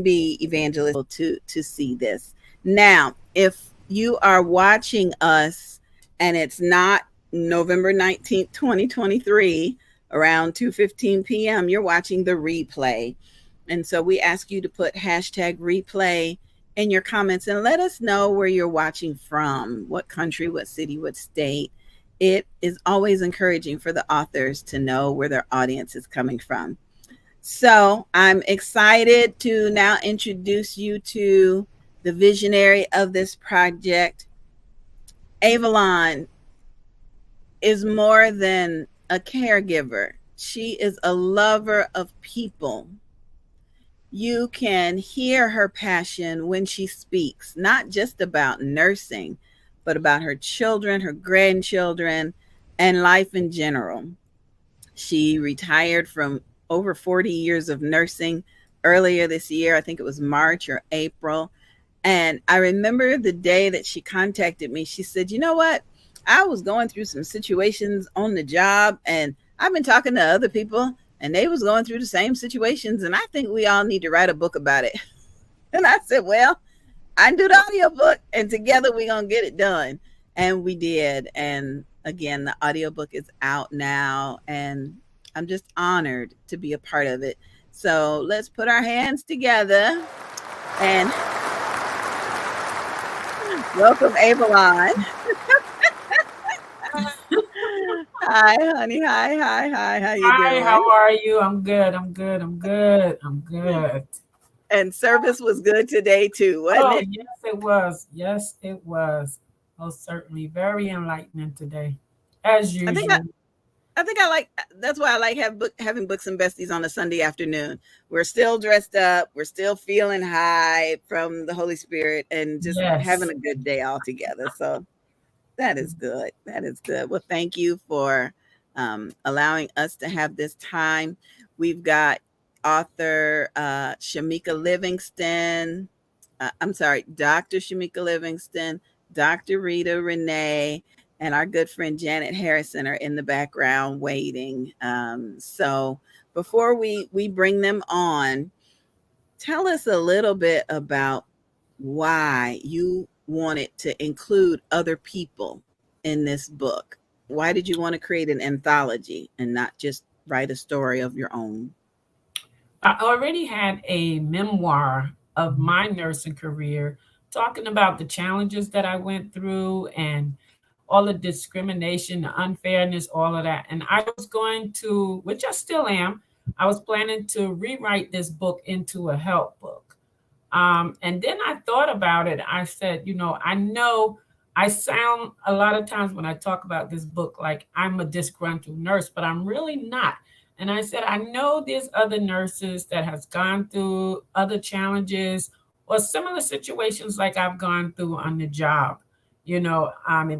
be evangelical to see this. Now, if you are watching us and it's not November 19th, 2023, around 2:15 p.m., you're watching the replay. And so we ask you to put hashtag replay in your comments and let us know where you're watching from, what country, what city, what state. It is always encouraging for the authors to know where their audience is coming from. So I'm excited to now introduce you to the visionary of this project. Avalon is more than a caregiver. She is a lover of people. You can hear her passion when she speaks, not just about nursing, but about her children, her grandchildren, and life in general. She retired from over 40 years of nursing earlier this year. I think it was March or April. And I remember the day that she contacted me. She said, "You know what? I was going through some situations on the job, and I've been talking to other people, and they was going through the same situations, and I think we all need to write a book about it." And I said, "Well, I can do the audiobook, and together we're going to get it done." And we did. And again, the audiobook is out now, and I'm just honored to be a part of it. So let's put our hands together and welcome Avalon. Hi, honey. Hi. How you Hi, doing? how are you? I'm good. And service was good today too, wasn't Oh, it? yes, it was. Yes, it was. Most certainly. Very enlightening today, as I think I, usual. I think I like. That's why I like having books and besties on a Sunday afternoon. We're still dressed up. We're still feeling high from the Holy Spirit, and just having Yes. a good day all together. So that is good. That is good. Well, thank you for allowing us to have this time. We've got author Shamika Livingston. I'm sorry, Dr. Shamika Livingston, Dr. Rita Renee, and our good friend Janet Harrison are in the background waiting. So before we bring them on, tell us a little bit about why you wanted to include other people in this book. Why did you want to create an anthology and not just write a story of your own? I already had a memoir of my nursing career talking about the challenges that I went through and all the discrimination, the unfairness, all of that. And I was going to, which I still am, I was planning to rewrite this book into a help book. And then I thought about it. I said, I know I sound a lot of times when I talk about this book like I'm a disgruntled nurse, but I'm really not. And I said, I know there's other nurses that has gone through other challenges or similar situations like I've gone through on the job. It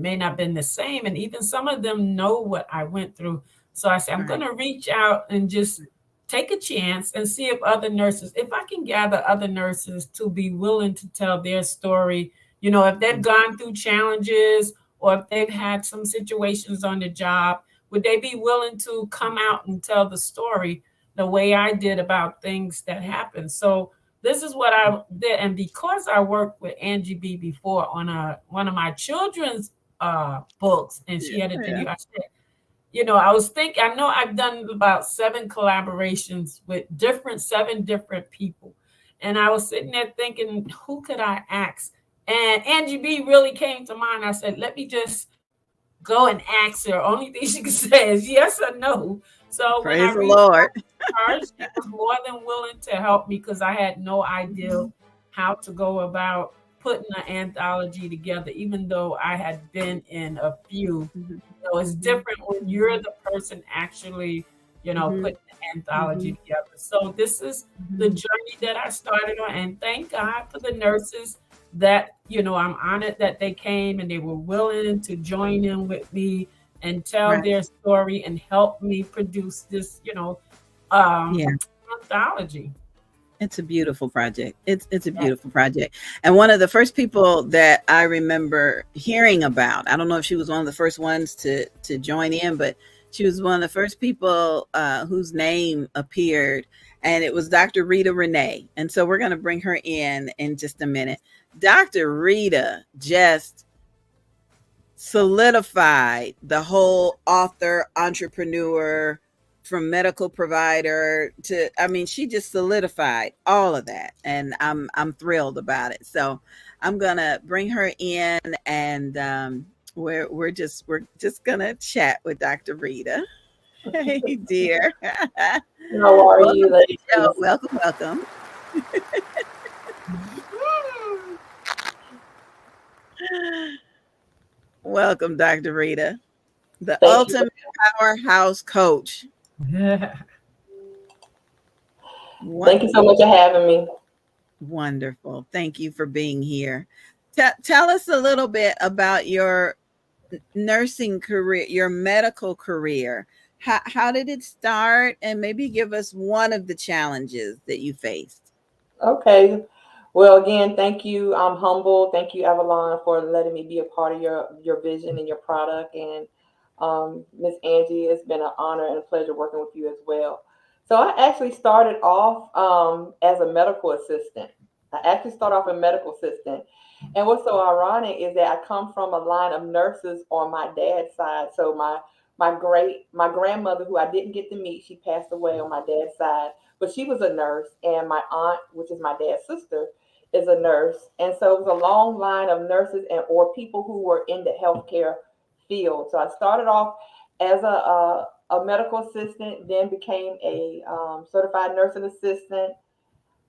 may not have been the same, and even some of them know what I went through. So I said, I'm going Right. to reach out and just take a chance and see if other nurses, if I can gather other nurses to be willing to tell their story, if they've gone through challenges or if they've had some situations on the job, would they be willing to come out and tell the story the way I did about things that happened? So this is what I did. And because I worked with Angie B before on one of my children's books, and she Yeah. had a Yeah. video, I said, I was thinking, I know I've done about 7 collaborations with seven different people. And I was sitting there thinking, who could I ask? And Angie B really came to mind. I said, let me just go and ask her. Only thing she could say is yes or no. So when I Praise the reached Lord. her, she was more than willing to help me because I had no idea how to go about putting an anthology together, even though I had been in a few. Mhm. It's different when you're the person actually, Mhm. putting the anthology Mhm. together. So this is the Mhm. journey that I started on. And thank God for the nurses that, I'm honored that they came and they were willing to join in with me and tell Right. their story and help me produce this, um, Yeah. anthology. It's a beautiful project. It's a beautiful project. And one of the first people that I remember hearing about, I don't know if she was one of the first ones to join in, but she was one of the first people whose name appeared and it was Dr. Rita Renee. And so we're going to bring her in just a minute. Dr. Rita just solidified the whole author, entrepreneur, from medical provider to, I mean, she just solidified all of that. And I'm thrilled about it. So I'm gonna bring her in, and we're just gonna chat with Dr. Rita. Hey dear. How are you, ladies? Welcome, welcome. Welcome, Dr. Rita, the ultimate powerhouse coach. Thank you so much for having me. Wonderful. Thank you for being here. Tell us a little bit about your nursing career, your medical career. How did it start? And maybe give us one of the challenges that you faced. Okay. Well, again, thank you. I'm humble. Thank you, Avalon, for letting me be a part of your vision and your product. And Miss Angie, it's been an honor and a pleasure working with you as well. So I actually started off as a medical assistant. I actually started off a medical assistant. And what's so ironic is that I come from a line of nurses on my dad's side. So my grandmother, who I didn't get to meet, she passed away on my dad's side, but she was a nurse, and my aunt, which is my dad's sister, is a nurse. And so it was a long line of nurses and or people who were in the healthcare field. So I started off as a medical assistant, then became a certified nursing assistant,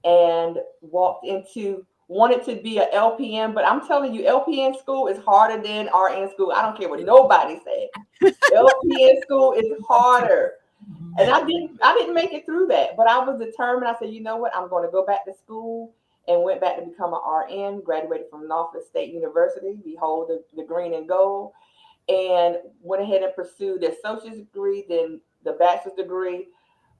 and wanted to be a LPN. But I'm telling you, LPN school is harder than RN school. I don't care what nobody said. LPN school is harder. And I didn't make it through that, but I was determined. I said, you know what, I'm going to go back to school, and went back to become an RN, graduated from Norfolk State University, behold the green and gold, and went ahead and pursued the associate's degree, then the bachelor's degree.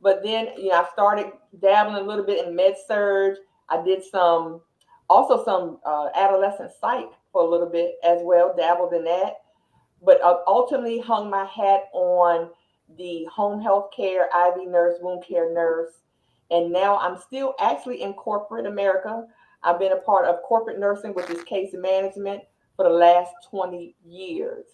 But then, I started dabbling a little bit in med surg. I did some adolescent psych for a little bit as well, dabbled in that, but ultimately hung my hat on the home health care, IV nurse, wound care nurse. And now I'm still actually in corporate America. I've been a part of corporate nursing, which is case management, for the last 20 years.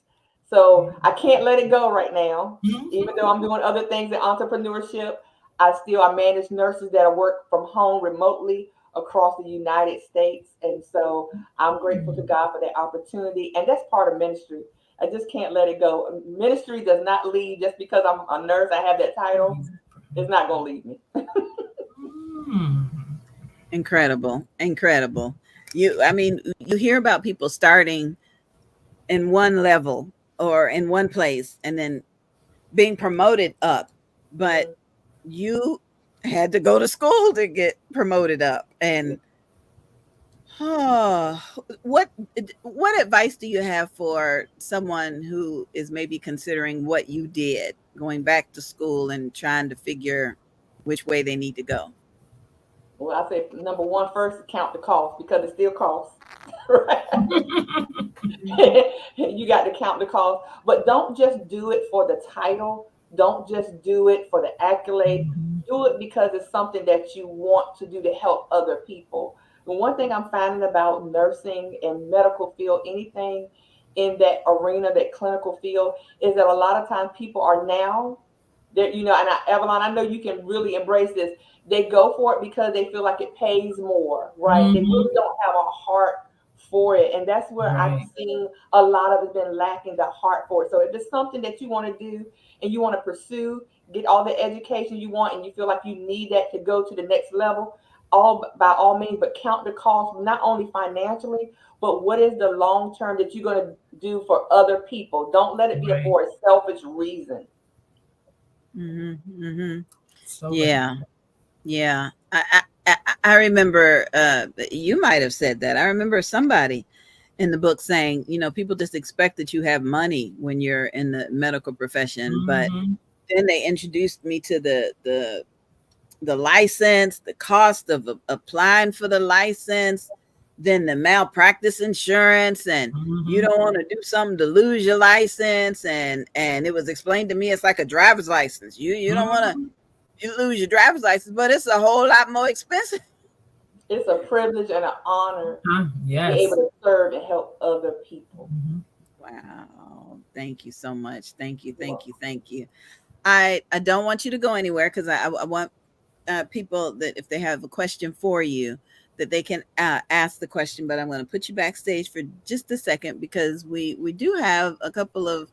So I can't let it go right now. Even though I'm doing other things in entrepreneurship, I manage nurses that work from home remotely across the United States. And so I'm grateful to God for that opportunity. And that's part of ministry. I just can't let it go. Ministry does not leave just because I'm a nurse. I have that title. It's not going to leave me. Incredible. You hear about people starting in one level or in one place and then being promoted up, but you had to go to school to get promoted up. And what advice do you have for someone who is maybe considering what you did, going back to school and trying to figure which way they need to go? Well, I say number one, first, count the cost, because it still costs. Right? You got to count the cost, but don't just do it for the title. Don't just do it for the accolade. Do it because it's something that you want to do to help other people. The one thing I'm finding about nursing and medical field, anything in that arena, that clinical field, is that a lot of times people are now there, Avalon, I know you can really embrace this. They go for it because they feel like it pays more, right? They really don't have a heart for it. And that's where I've seen a lot of it been lacking, the heart for it. So if it's something that you want to do and you want to pursue, get all the education you want, and you feel like you need that to go to the next level, by all means, but count the cost, not only financially, but what is the long term that you're going to do for other people. Don't let it be for a selfish reason. So yeah. I remember you might have said that. I remember somebody in the book saying, people just expect that you have money when you're in the medical profession, but then they introduced me to the license, the cost of applying for the license, then the malpractice insurance, and you don't want to do something to lose your license, and it was explained to me it's like a driver's license. You don't want to You lose your driver's license, but it's a whole lot more expensive. It's a privilege and an honor to be Yes. able to serve and help other people. Mhm. Wow. Thank you so much. Thank you. I don't want you to go anywhere because I want people that if they have a question for you, that they can ask the question. But I'm going to put you backstage for just a second because we do have a couple of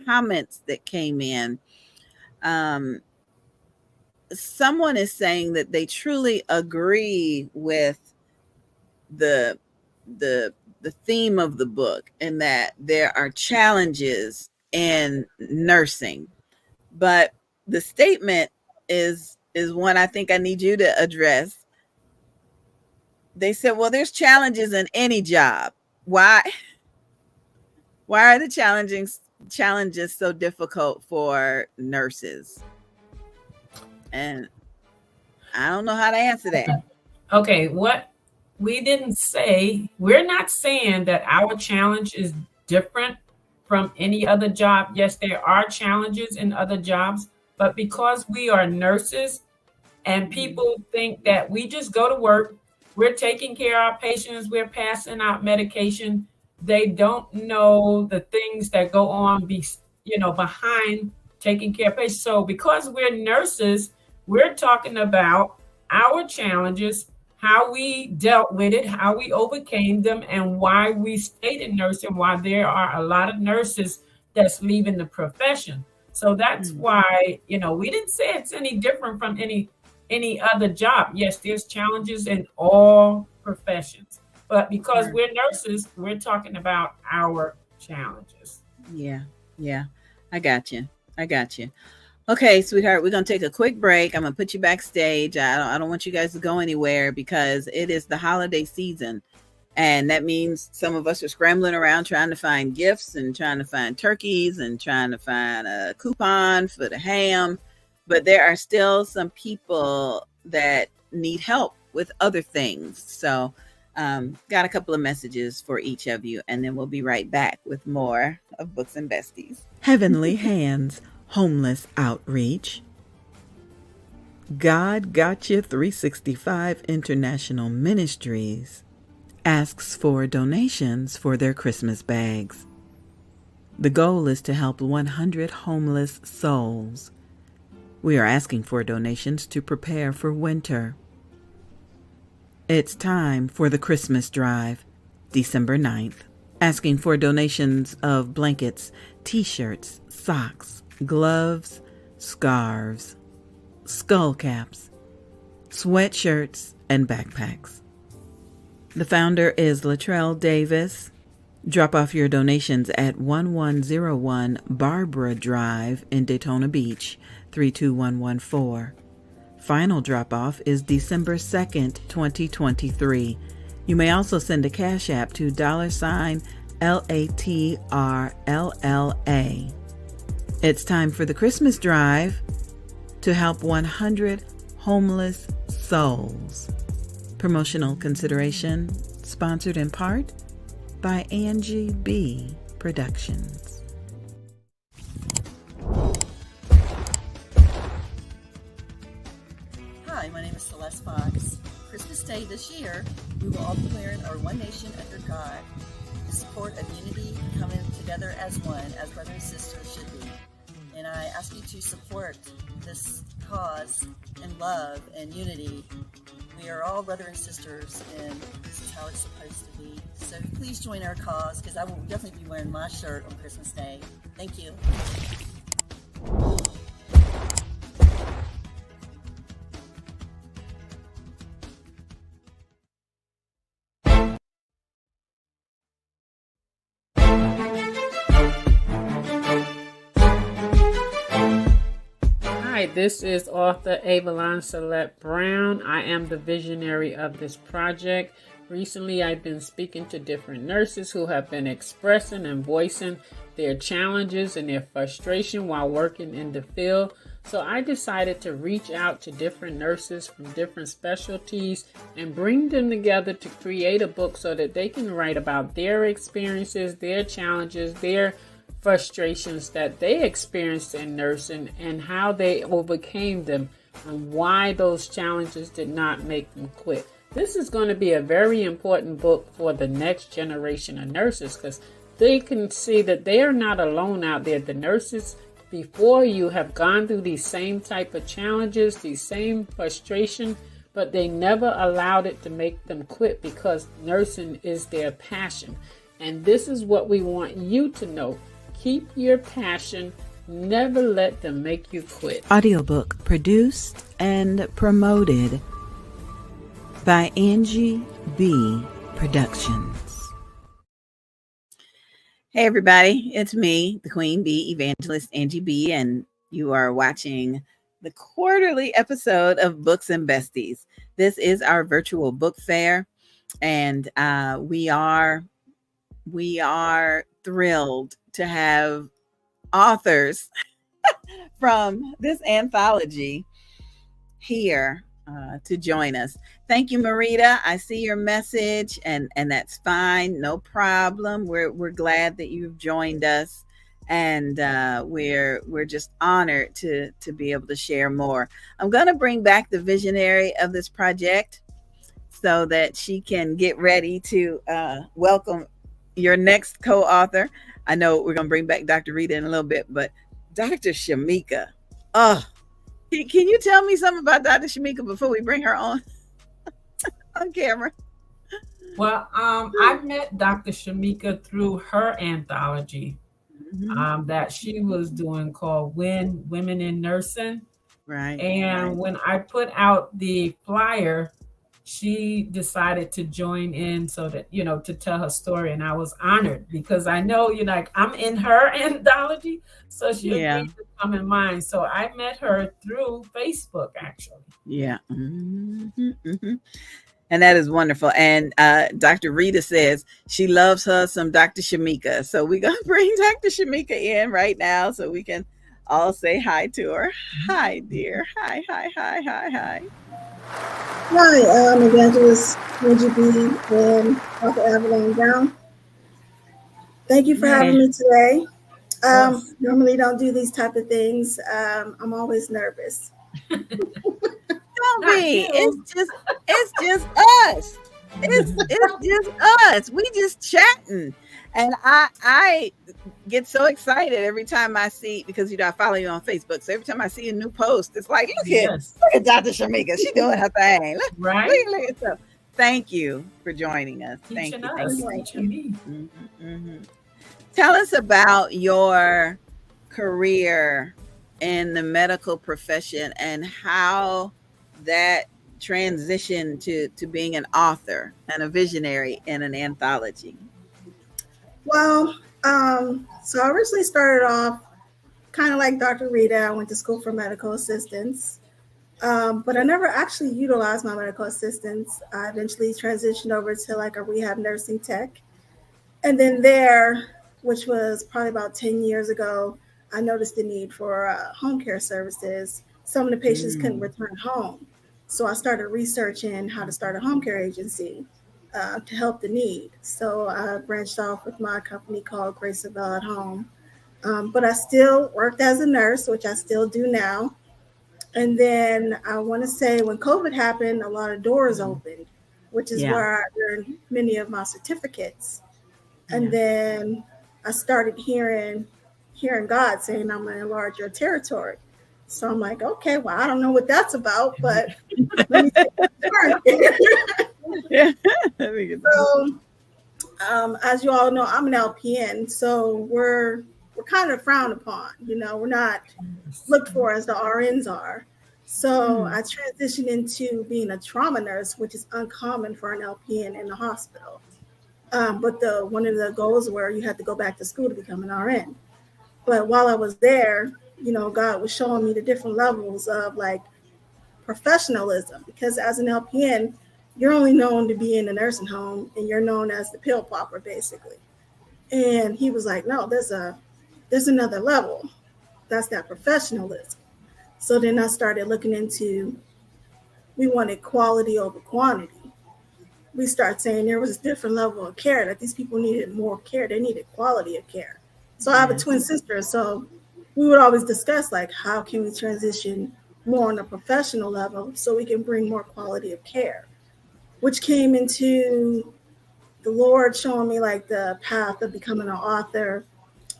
comments that came in. Someone is saying that they truly agree with the the theme of the book and that there are challenges in nursing, but the statement is one I think I need you to address. They said, well, there's challenges in any job. Why are the challenges so difficult for nurses? And I don't know how to answer that. Okay, what we didn't say, we're not saying that our challenge is different from any other job. Yes, there are challenges in other jobs, but because we are nurses and people think that we just go to work, we're taking care of our patients, we're passing out medication, they don't know the things that go on behind taking care of patients. So because we're nurses, we're talking about our challenges, how we dealt with it, how we overcame them, and why we stayed in nursing, why there are a lot of nurses that's leaving the profession. So that's why, we didn't say it's any different from any other job. Yes, there's challenges in all professions, but because we're nurses, we're talking about our challenges. Yeah. I got you. Okay, sweetheart, we're gonna take a quick break. I'm gonna put you backstage. I don't want you guys to go anywhere because it is the holiday season, and that means some of us are scrambling around trying to find gifts and trying to find turkeys and trying to find a coupon for the ham. But there are still some people that need help with other things. So, got a couple of messages for each of you, and then we'll be right back with more of Books and Besties. Heavenly Hands. Homeless Outreach, God Gotcha 365 International Ministries asks for donations for their Christmas bags. The goal is to help 100 homeless souls. We are asking for donations to prepare for winter. It's time for the Christmas drive, December 9th. Asking for donations of blankets, t-shirts, socks, gloves, scarves, skull caps, sweatshirts, and backpacks. The founder is Latrell Davis. Drop off your donations at 1101 Barbara Drive in Daytona Beach, 32114. Final drop-off is December 2nd, 2023. You may also send a cash app to $LATRLLA. It's time for the Christmas drive to help 100 homeless souls. Promotional consideration sponsored in part by Angie B. Productions. Hi, my name is Celeste Fox. Christmas Day this year, we will all be wearing our One Nation Under God in support of unity, coming together as one, as brothers and sisters should be. And I ask you to support this cause in love and unity. We are all brothers and sisters, and this is how it's supposed to be. So please join our cause, because I will definitely be wearing my shirt on Christmas Day. Thank you. Hi, this is author Avalon S. Brown. I am the visionary of this project. Recently, I've been speaking to different nurses who have been expressing and voicing their challenges and their frustration while working in the field. So I decided to reach out to different nurses from different specialties and bring them together to create a book so that they can write about their experiences, their challenges, their frustrations that they experienced in nursing and how they overcame them and why those challenges did not make them quit. This is going to be a very important book for the next generation of nurses, because they can see that they are not alone out there. The nurses before you have gone through these same type of challenges, these same frustration, but they never allowed it to make them quit, because nursing is their passion. And this is what we want you to know. Keep your passion. Never let them make you quit. Audiobook produced and promoted by Angie B. Productions. Hey everybody, it's me, the Queen Bee Evangelist Angie B, and you are watching the quarterly episode of Books and Besties. This is our virtual book fair, and we are thrilled to have authors from this anthology here to join us. Thank you, Marita. I see your message, and that's fine, no problem. We're glad that you've joined us, and we're just honored to be able to share more. I'm going to bring back the visionary of this project so that she can get ready to welcome your next co-author. I know we're going to bring back Dr. Rita in a little bit, but Dr. Shamika, can you tell me something about Dr. Shamika before we bring her on camera? Well, I met Dr. Shamika through her anthology that she was doing called Women in Nursing. Right. And when I put out the flyer, she decided to join in so that, to tell her story. And I was honored because I know, I'm in her anthology. So she agreed to come in mine. So I met her through Facebook, actually. Yeah. Mm-hmm. And that is wonderful. And Dr. Rita says she loves her some Dr. Shamika. So we're going to bring Dr. Shamika in right now so we can all say hi to her. Hi, dear. Hi. Hi, I'm Evangelist Angie B. and Author Avalon S. Thank you for having me today. Normally don't do these type of things. I'm always nervous. Don't be. It's just us. It's just us. We just chatting. And I get so excited every time I see, because I follow you on Facebook. So every time I see a new post, it's like, look at Dr. Shamika. She's doing her thing. Look at so. Thank you for joining us. Thank you. Mm-hmm. Tell us about your career in the medical profession and how that transitioned to being an author and a visionary in an anthology. Well, so I originally started off kind of like Dr. Rita. I went to school for medical assistance, but I never actually utilized my medical assistance. I eventually transitioned over to like a rehab nursing tech. And then there, which was probably about 10 years ago, I noticed the need for home care services. Some of the patients couldn't return home. So I started researching how to start a home care agency to help the need. So I branched off with my company called Grace of Bell at Home. But I still worked as a nurse, which I still do now. And then I want to say when COVID happened, a lot of doors opened, which is where I earned many of my certificates. And then I started hearing God saying, I'm going to enlarge your territory. So I'm like, okay, well, I don't know what that's about, but let me take it. So, as you all know, I'm an LPN, so we're kind of frowned upon. We're not looked for as the RNs are. So I transitioned into being a trauma nurse, which is uncommon for an LPN in the hospital. But one of the goals were you had to go back to school to become an RN. But while I was there, God was showing me the different levels of like professionalism, because as an LPN, you're only known to be in a nursing home and you're known as the pill popper, basically. And he was like, no, there's another level. That's that professionalism. So then I started looking into, we wanted quality over quantity. We started saying there was a different level of care, that these people needed more care. They needed quality of care. So I have a twin sister. So we would always discuss like, how can we transition more on a professional level so we can bring more quality of care, which came into the Lord showing me like the path of becoming an author.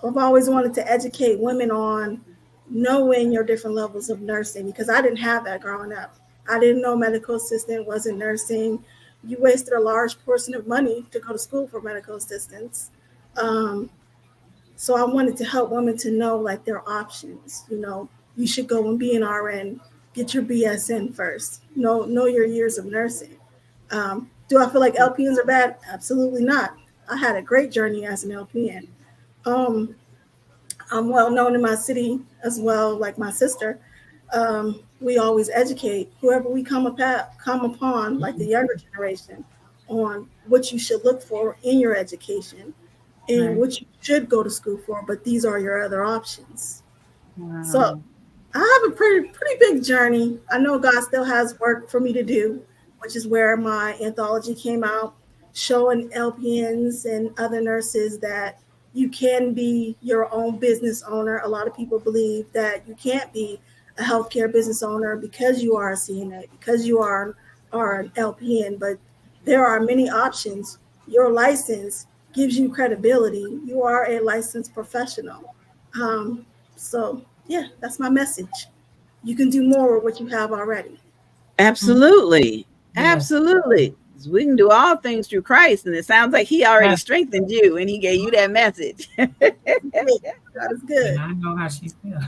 I've always wanted to educate women on knowing your different levels of nursing because I didn't have that growing up. I didn't know medical assistant wasn't nursing. You wasted a large portion of money to go to school for medical assistants. Um, so I wanted to help women to know like their options. You know, you should go and be an RN, get your BSN first. Know your years of nursing. Do I feel like LPNs are bad? Absolutely not. I had a great journey as an LPN. Um, I'm well known in my city as well, like my sister. We always educate whoever we come upon, like the younger generation, on what you should look for in your education and Right. what you should go to school for. But these are your other options. So Wow. I have a pretty big journey. I know God still has work for me to do, which is where my anthology came out, showing LPNs and other nurses that you can be your own business owner. A lot of people believe that you can't be a healthcare business owner because you are a CNA, because you are an LPN, but there are many options. Your license gives you credibility. You are a licensed professional. Um, so yeah, that's my message. You can do more with what you have already. Absolutely. Yes. Absolutely. 'Cause we can do all things through Christ. And it sounds like he already Yes. strengthened you and he gave you that message. God is And good. I know how she feels.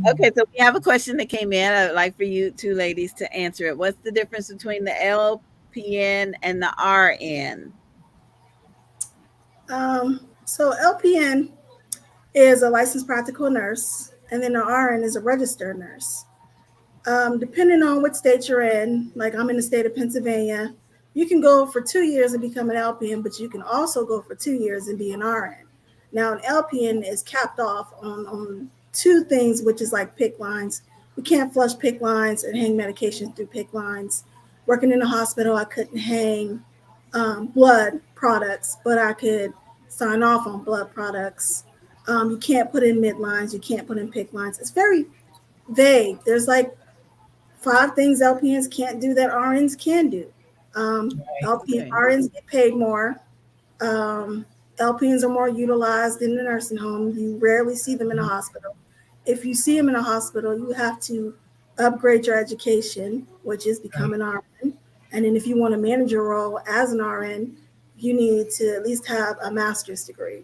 Okay, so we have a question that came in. I'd like for you two ladies to answer it. What's the difference between the LPN and the RN? So LPN is a licensed practical nurse, and then the RN is a registered nurse. Depending on what state you're in, like I'm in the state of Pennsylvania, you can go for 2 years and become an LPN, but you can also go for 2 years and be an RN. Now, an LPN is capped off on two things, which is like PIC lines. We can't flush PIC lines and hang medication through PIC lines. Working in the hospital, I couldn't hang blood products, but I could sign off on blood products. You can't put in midlines, you can't put in PIC lines. It's very vague. There's like five things LPNs can't do that RNs can do. Right. LPN, Okay. RNs get paid more. Um, LPNs are more utilized in the nursing home. You rarely see them in a hospital. If you see them in a hospital, you have to upgrade your education, which is become Right. an RN. And then if you want a manager role as an RN, you need to at least have a master's degree.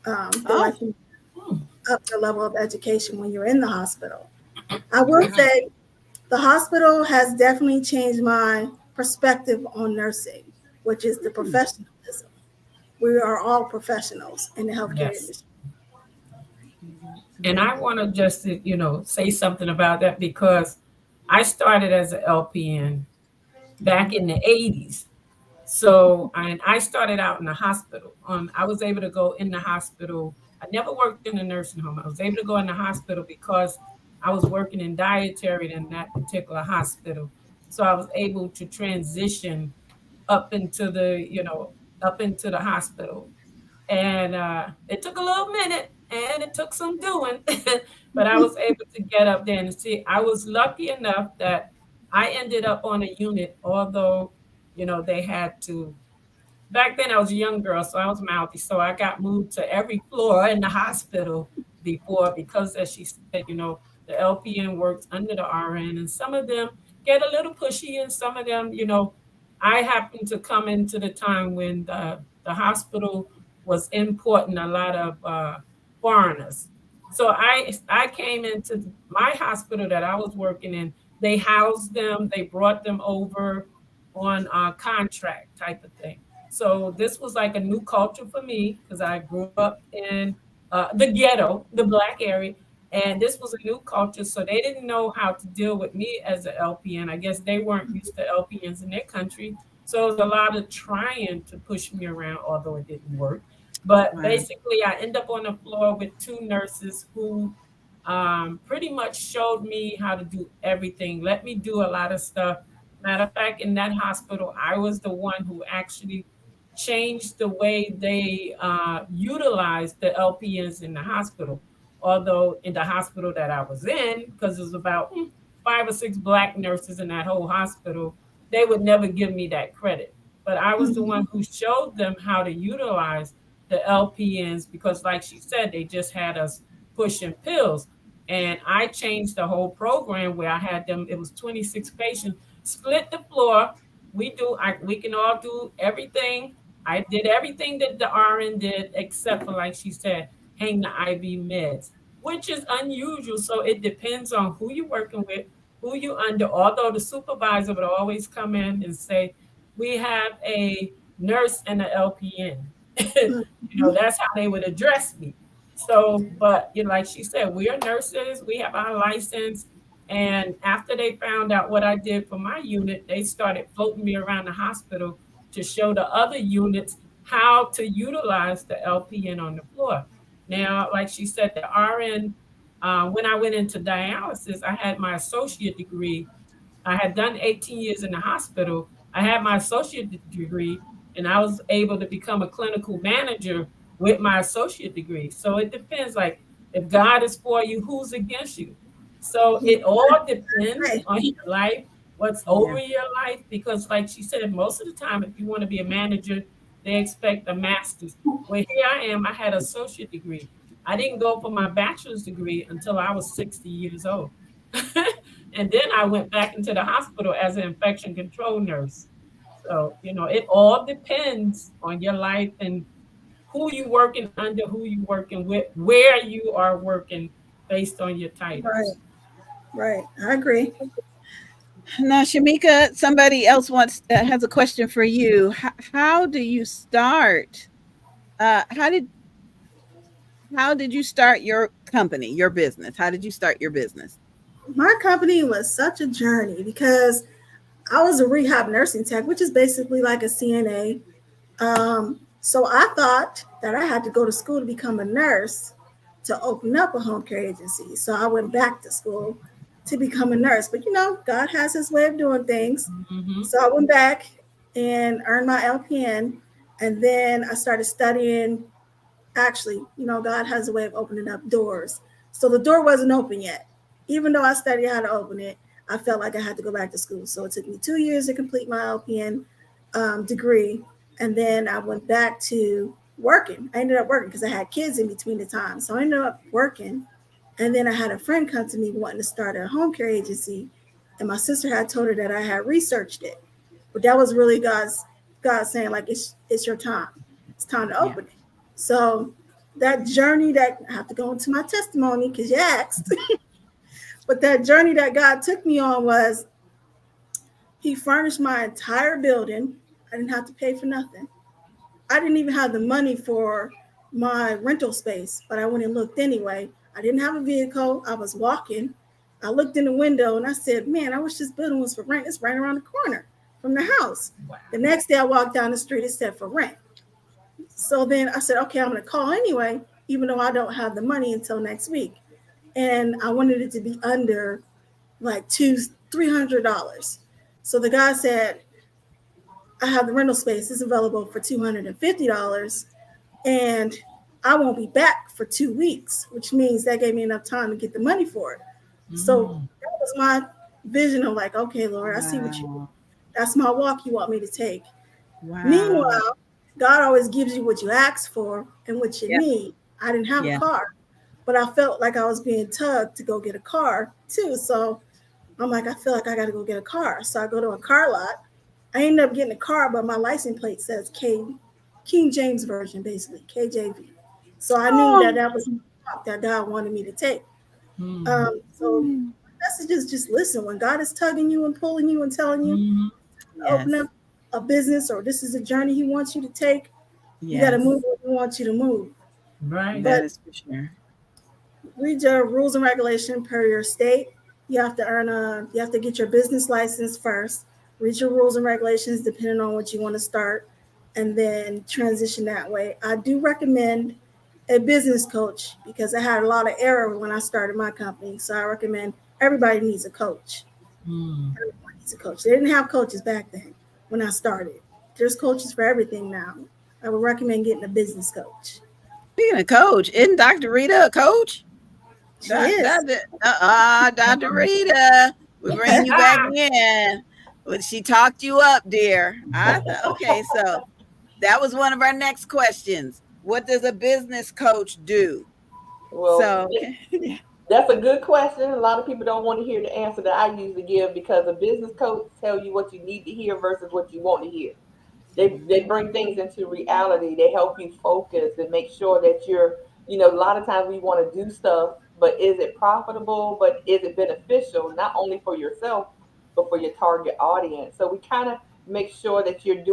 They Oh, like to Hmm. up your level of education when you're in the hospital. I will Right. wow. say the hospital has definitely changed my perspective on nursing, which is the Hmm. professionalism. We are all professionals in the healthcare Yes. industry. And I want to just, say something about that because I started as an LPN back in the 80s. So, and I started out in the hospital. I was able to go in the hospital. I never worked in a nursing home. I was able to go in the hospital because I was working in dietary in that particular hospital. So I was able to transition up into the hospital. And it took a little minute and it took some doing, but I was able to get up there and see. I was lucky enough that I ended up on a unit, although, they had to. Back then, I was a young girl, so I was mouthy. So I got moved to every floor in the hospital before, because as she said, the LPN works under the RN, and some of them get a little pushy, and some of them, I happened to come into the time when the hospital was importing a lot of foreigners. So I came into my hospital that I was working in. They housed them, they brought them over on a contract type of thing. So this was like a new culture for me because I grew up in the ghetto, the black area, and this was a new culture. So they didn't know how to deal with me as an LPN. I guess they weren't used to LPNs in their country. So it was a lot of trying to push me around, although it didn't work. But Wow. basically, I end up on the floor with two nurses who pretty much showed me how to do everything, let me do a lot of stuff. Matter of fact, in that hospital, I was the one who actually changed the way they utilized the LPNs in the hospital. Although in the hospital that I was in, because there's about 5 or 6 Black nurses in that whole hospital, they would never give me that credit. But I was the one who showed them how to utilize the LPNs because, like she said, they just had us pushing pills. And I changed the whole program where I had them, it was 26 patients, split the floor. We can all do everything. I did everything that the RN did, except for, like she said, hang the IV meds, which is unusual. So it depends on who you're working with, who you're under. Although the supervisor would always come in and say, we have a nurse and an LPN. That's how they would address me. So, but like she said, we are nurses, we have our license. And after they found out what I did for my unit, they started floating me around the hospital to show the other units how to utilize the LPN on the floor. Now, like she said, the RN, when I went into dialysis, I had my associate degree. I had done 18 years in the hospital. I had my associate degree, and I was able to become a clinical manager with my associate degree. So it depends. Like, if God is for you, who's against you? So it all depends Right. on your life, what's over your life. Because, like she said, most of the time, if you want to be a manager, they expect a master's. Well, here I am. I had an associate degree. I didn't go for my bachelor's degree until I was 60 years old. And then I went back into the hospital as an infection control nurse. So, it all depends on your life and who you working under, who you working with, where you are working based on your Right. titles. Right. I agree. Now, Shamika, somebody else has a question for you. How do you start? Uh, how did how did you start your company, your business? How did you start your business? My company was such a journey because I was a rehab nursing tech, which is basically like a CNA. So I thought that I had to go to school to become a nurse to open up a home care agency. So I went back to school to become a nurse. But God has his way of doing things. Mm-hmm. So I went back and earned my LPN. And then I started studying. Actually, God has a way of opening up doors. So the door wasn't open yet. Even though I studied how to open it, I felt like I had to go back to school. So it took me 2 years to complete my LPN degree. And then I went back to working. I ended up working because I had kids in between the time. So I ended up working. And then I had a friend come to me wanting to start a home care agency. And my sister had told her that I had researched it. But that was really God saying, like, it's your time. It's time to open it. So that journey that I have to go into my testimony because you asked, but that journey that God took me on was he furnished my entire building. I didn't have to pay for nothing. I didn't even have the money for my rental space, but I went and looked anyway. I didn't have a vehicle. I was walking. I looked in the window and I said, man, I wish this building was for rent. It's right around the corner from the house. Wow. The next day I walked down the street, it said for rent. So then I said, okay, I'm going to call anyway, even though I don't have the money until next week. And I wanted it to be under like $300. So the guy said, I have the rental space. It's available for $250. And I won't be back for 2 weeks, which means that gave me enough time to get the money for it. So that was my vision of like, okay, Lord, I see what you, that's my walk you want me to take. Wow. Meanwhile, God always gives you what you ask for and what you need. I didn't have a car, but I felt like I was being tugged to go get a car too. So I'm like, I feel like I got to go get a car. So I go to a car lot. I ended up getting a car, but my license plate says King James Version, basically, KJV. So I knew that was the walk that God wanted me to take. So message is just listen. When God is tugging you and pulling you and telling you to open up a business or this is a journey he wants you to take, you got to move where he wants you to move. Right. That is for sure. Read your rules and regulations per your state. You have to you have to get your business license first. Read your rules and regulations depending on what you want to start, and then transition that way. I do recommend a business coach because I had a lot of error when I started my company. So I recommend everybody needs a coach. Everybody needs a coach. They didn't have coaches back then when I started. There's coaches for everything now. I would recommend getting a business coach. Speaking of coach, isn't Dr. Rita a coach? She is. Dr. Rita, we're bringing you back in. Well, she talked you up, dear. Okay, so that was one of our next questions. What does a business coach do? Well, So, that's a good question. A lot of people don't want to hear the answer that I usually give because a business coach tell you what you need to hear versus what you want to hear. They bring things into reality. They help you focus and make sure that you're, a lot of times we want to do stuff, but is it profitable? But is it beneficial not only for yourself but for your target audience? So we kind of make sure that you're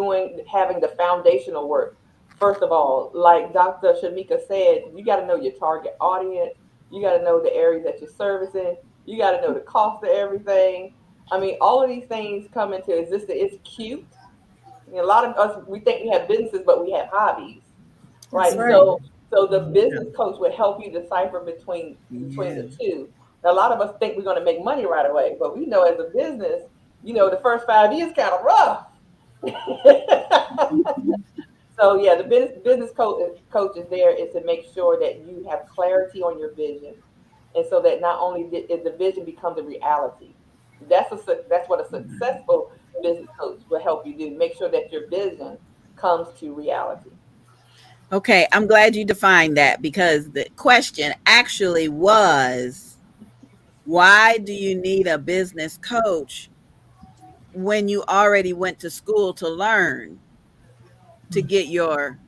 having the foundational work. First of all, like Dr. Shamika said, you got to know your target audience. You got to know the areas that you're servicing. You got to know the cost of everything. I mean, all of these things come into existence. It's cute. A lot of us, we think we have businesses, but we have hobbies, That's right? right. So the business coach would help you decipher between the two. Now, a lot of us think we're going to make money right away, but we know as a business, the first 5 years kind of rough. So yeah, the business coach is there is to make sure that you have clarity on your vision, and so that not only is the vision becomes a reality. That's what a successful business coach will help you do. Make sure that your vision comes to reality. okay, I'm glad you defined that because the question actually was, why do you need a business coach when you already went to school to learn to get your.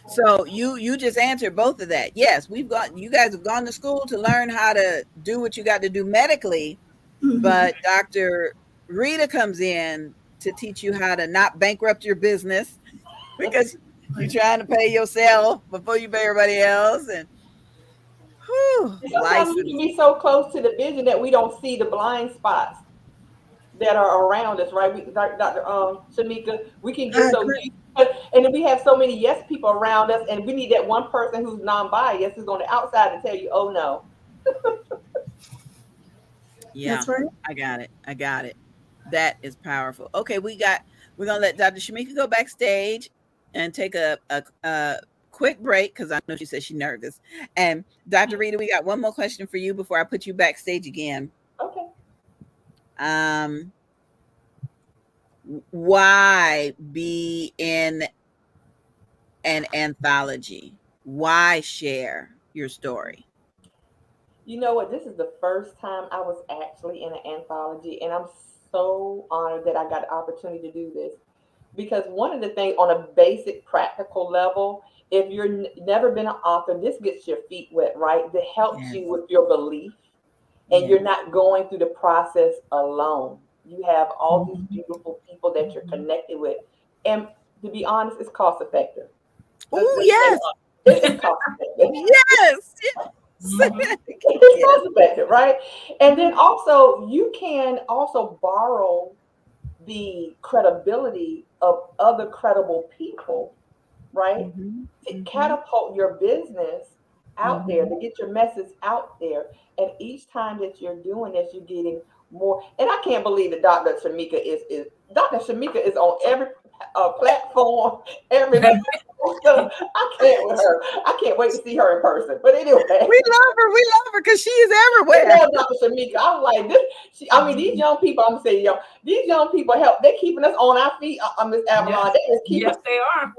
So you just answered both of that. Yes, you guys have gone to school to learn how to do what you got to do medically, Mhm. but Dr. Rita comes in to teach you how to not bankrupt your business because you're trying to pay yourself before you pay everybody else, and Sometimes we can license. be so close to the vision that we don't see the blind spots that are around us, right? Dr. Shamika, we can I get so agree. deep, and then we have so many yes people around us, and we need that one person who's non-biased, who's on the outside to tell you, oh no. Yeah, That's right. I got it. I got it. That is powerful. Okay, we're gonna let Dr. Shamika go backstage and take a quick break because I know she said she's nervous. And Dr. Rita, we got one more question for you before I put you backstage again. Okay. Um, why be in an anthology? Why share your story? You know what? This is the first time I was actually in an anthology, and I'm so honored that I got the opportunity to do this. Because one of the things on a basic practical level, if never been an author, this gets your feet wet, right? That helps Yes. you with your belief, and Yes. you're not going through the process alone. You have all these Mhm. beautiful people that you're connected with, and to be honest, it's cost effective. Oh Let's say yes. it's cost effective. Yes. Yes. Mhm. It's Yes. cost effective, right? And then also you can also borrow the credibility of other credible people, right? Mhm. To Mhm. catapult your business out there, to Mhm. get your message out there. And each time that you're doing this, you're getting more. And I can't believe that Dr. Shamika is Dr. Shamika is on every platform, every poster. I can't with her. I can't wait to see her in person. But anyway, We love her. We love her because she is I everywhere. love Dr. Shamika. I'm like this. I mean, these young people. I'm gonna say young. These young people help. They're keeping us on our feet. Miss Avalon. Yes, They just keep us. yes, they are.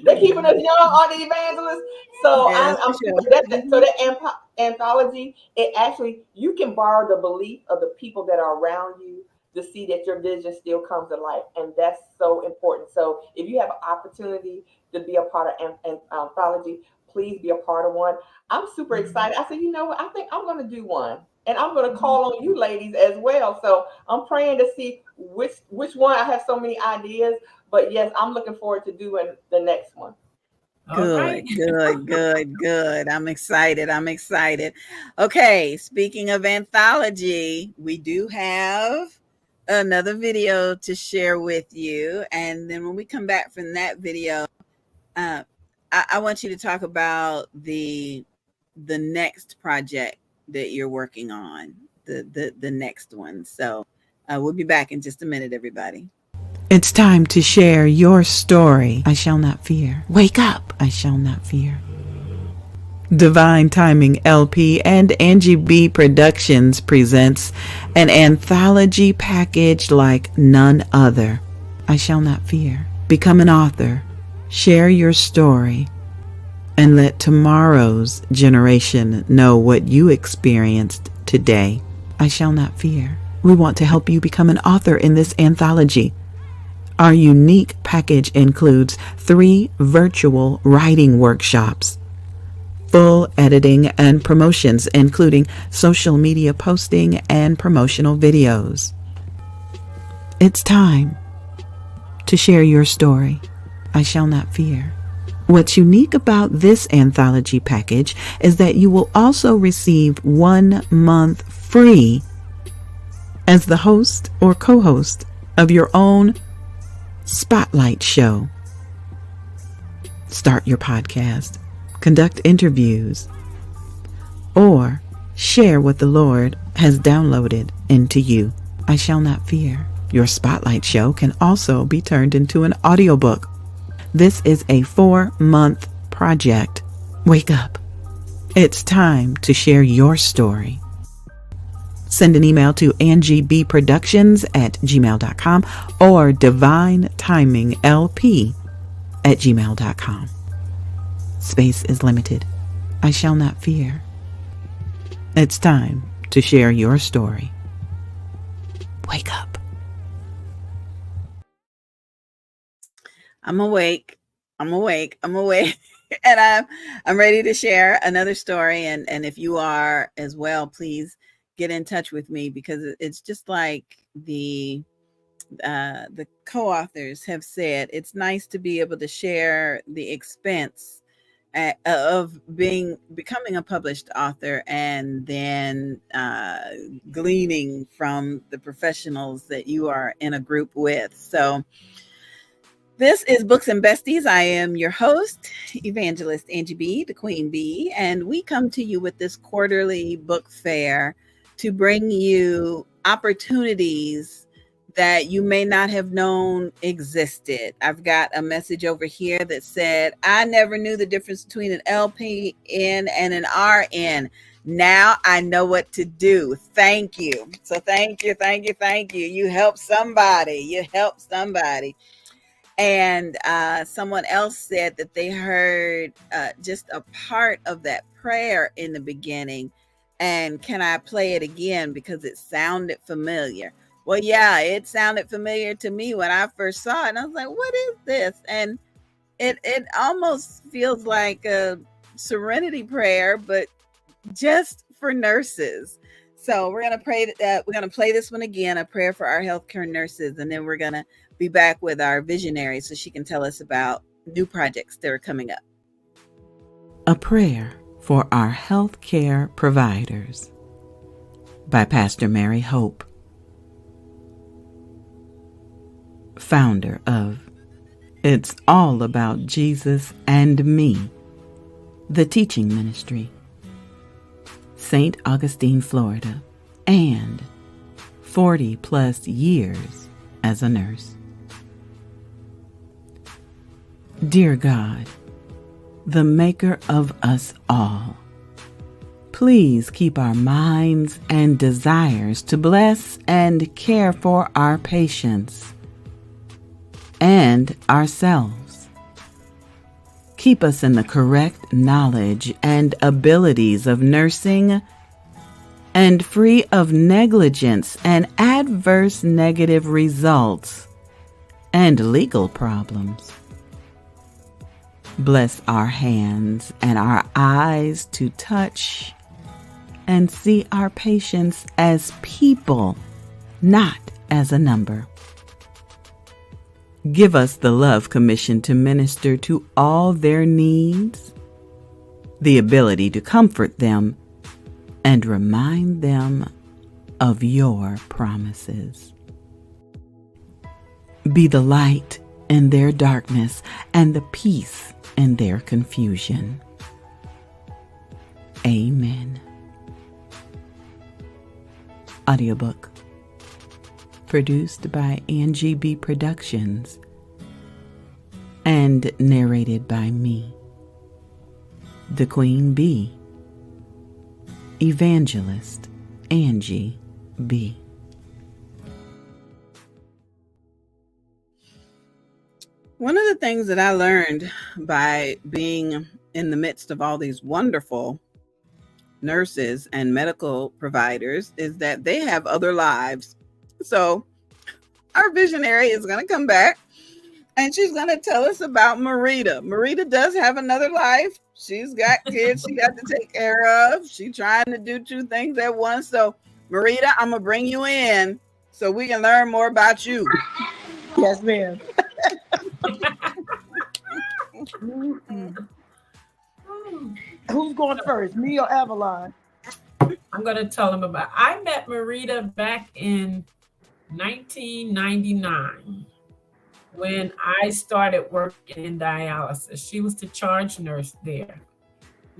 They're keeping us young on the evangelists. So Yes, I'm for super. sure. So Mhm. anthology, it actually you can borrow the belief of the people that are around you to see that your vision still comes to life, and that's so important. So if you have an opportunity to be a part of an anthology, please be a part of one. I'm super excited. I said, you know what? I think I'm going to do one, and I'm going to call on you ladies as well. So I'm praying to see which one. I have so many ideas, but yes, I'm looking forward to doing the next one. All right. Good, good, good, good. I'm excited. I'm excited. Okay, speaking of anthology, we do have another video to share with you. And then when we come back from that video, uh, I want you to talk about the next project that you're working on, the next one. So we'll be back in just a minute, everybody. It's time to share your story. I shall not fear. Wake up. I shall not fear. Divine Timing LP and Angie B Productions presents an anthology package like none other. I Shall Not Fear. Become an author. Share your story. And let tomorrow's generation know what you experienced today. I Shall Not Fear. We want to help you become an author in this anthology. Our unique package includes 3 virtual writing workshops, full editing and promotions, including social media posting and promotional videos. It's time to share your story. I Shall Not Fear. What's unique about this anthology package is that you will also receive 1 month free as the host or co-host of your own spotlight show. Start your podcast, conduct interviews, or share what the Lord has downloaded into you. I Shall Not Fear. Your spotlight show can also be turned into an audiobook. This is a 4-month project. Wake up. It's time to share your story. Send an email to angiebproductions@gmail.com or divinetimинglp@gmail.com. Space is limited. I shall not fear. It's time to share your story. Wake up. I'm awake. And I'm ready to share another story. And if you are as well, please get in touch with me, because it's just like the co-authors have said, it's nice to be able to share the expense of becoming a published author, and then gleaning from the professionals that you are in a group with. So this is Books and Besties. I am your host, Evangelist Angie B, the Queen Bee, and we come to you with this quarterly book fair to bring you opportunities that you may not have known existed. I've got a message over here that said, I never knew the difference between an LPN and an RN. Now I know what to do. Thank you. So thank you. You helped somebody. And someone else said that they heard just a part of that prayer in the beginning. And can I play it again because it sounded familiar? Well, yeah, it sounded familiar to me when I first saw it. And I was like, what is this? And it almost feels like a serenity prayer, but just for nurses. So we're going to pray that we're going to play this one again, a prayer for our healthcare nurses. And then we're going to be back with our visionary so she can tell us about new projects that are coming up. A prayer for our healthcare providers by Pastor Mary Hope, founder of It's All About Jesus and Me, the teaching ministry, St. Augustine, Florida, and 40 plus years as a nurse. Dear God, the maker of us all, please keep our minds and desires to bless and care for our patients and ourselves. Keep us in the correct knowledge and abilities of nursing, and free of negligence and adverse negative results and legal problems. Bless our hands and our eyes to touch and see our patients as people, not as a number. Give us the love commission to minister to all their needs, the ability to comfort them, and remind them of your promises. Be the light in their darkness and the peace in their confusion. Amen. Audiobook produced by Angie B Productions and narrated by me, The Queen Bee. Evangelist Angie B. One of the things that I learned by being in the midst of all these wonderful nurses and medical providers is that they have other lives. So our visionary is going to come back and she's going to tell us about Marita. Marita does have another life. She's got kids she got to take care of. She's trying to do two things at once. So Marita, I'm going to bring you in so we can learn more about you. Yes, ma'am. Who's going first, me or Avalon? I'm going to tell them about. I met Marita back in 1999 when I started working in dialysis. She was the charge nurse there.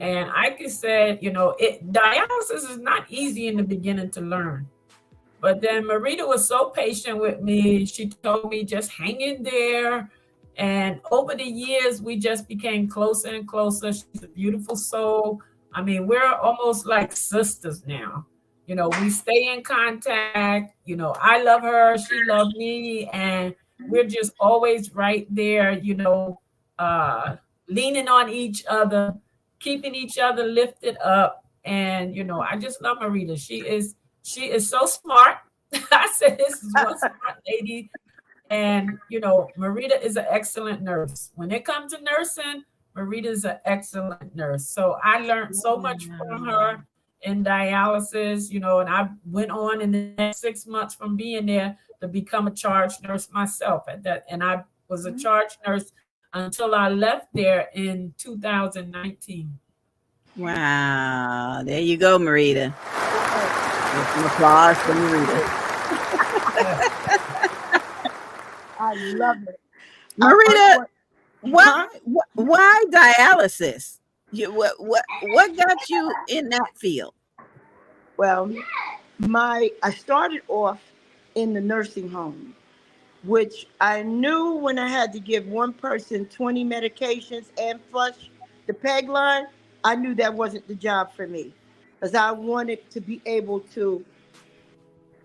And I could say, dialysis is not easy in the beginning to learn. But then Marita was so patient with me. She told me just hang in there. And over the years, we just became closer and closer. She's a beautiful soul. I mean, we're almost like sisters now. We stay in contact. I love her. She loved me. And we're just always right there, leaning on each other, keeping each other lifted up. And, I just love Marita. She is so smart. I said, this is one smart lady. And, Marita is an excellent nurse. When it comes to nursing, Marita is an excellent nurse. So I learned so much from her in dialysis, and I went on in the next 6 months from being there to become a charge nurse myself at that. And I was a charge nurse until I left there in 2019. Wow. There you go, Marita. Some applause for Marita. I love it. Marita, why dialysis? What got you in that field? Well, I started off in the nursing home, which I knew when I had to give one person 20 medications and flush the peg line, I knew that wasn't the job for me, because I wanted to be able to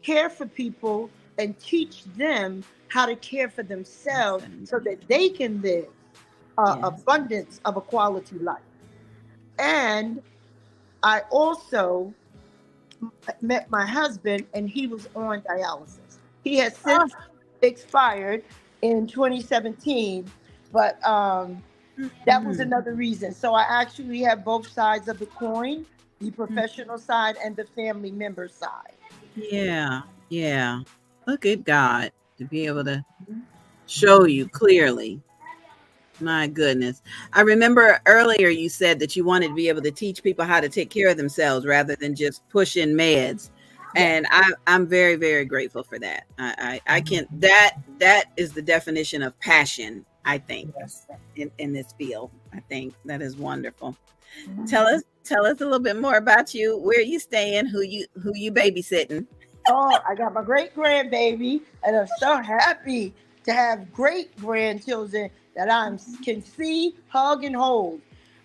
care for people and teach them how to care for themselves so that they can live abundance of a quality life. And I also met my husband, and he was on dialysis. He has since expired in 2017, but that was another reason. So I actually have both sides of the coin, the professional side and the family member side. Yeah. Look at God to be able to show you clearly. My goodness. I remember earlier you said that you wanted to be able to teach people how to take care of themselves rather than just push in meds. And I'm very, very grateful for that. I can, that is the definition of passion, I think, in this field. I think that is wonderful. Tell us a little bit more about you. Where you staying? Who you babysitting? Oh, I got my great grandbaby, and I'm so happy to have great grandchildren that I can see, hug, and hold.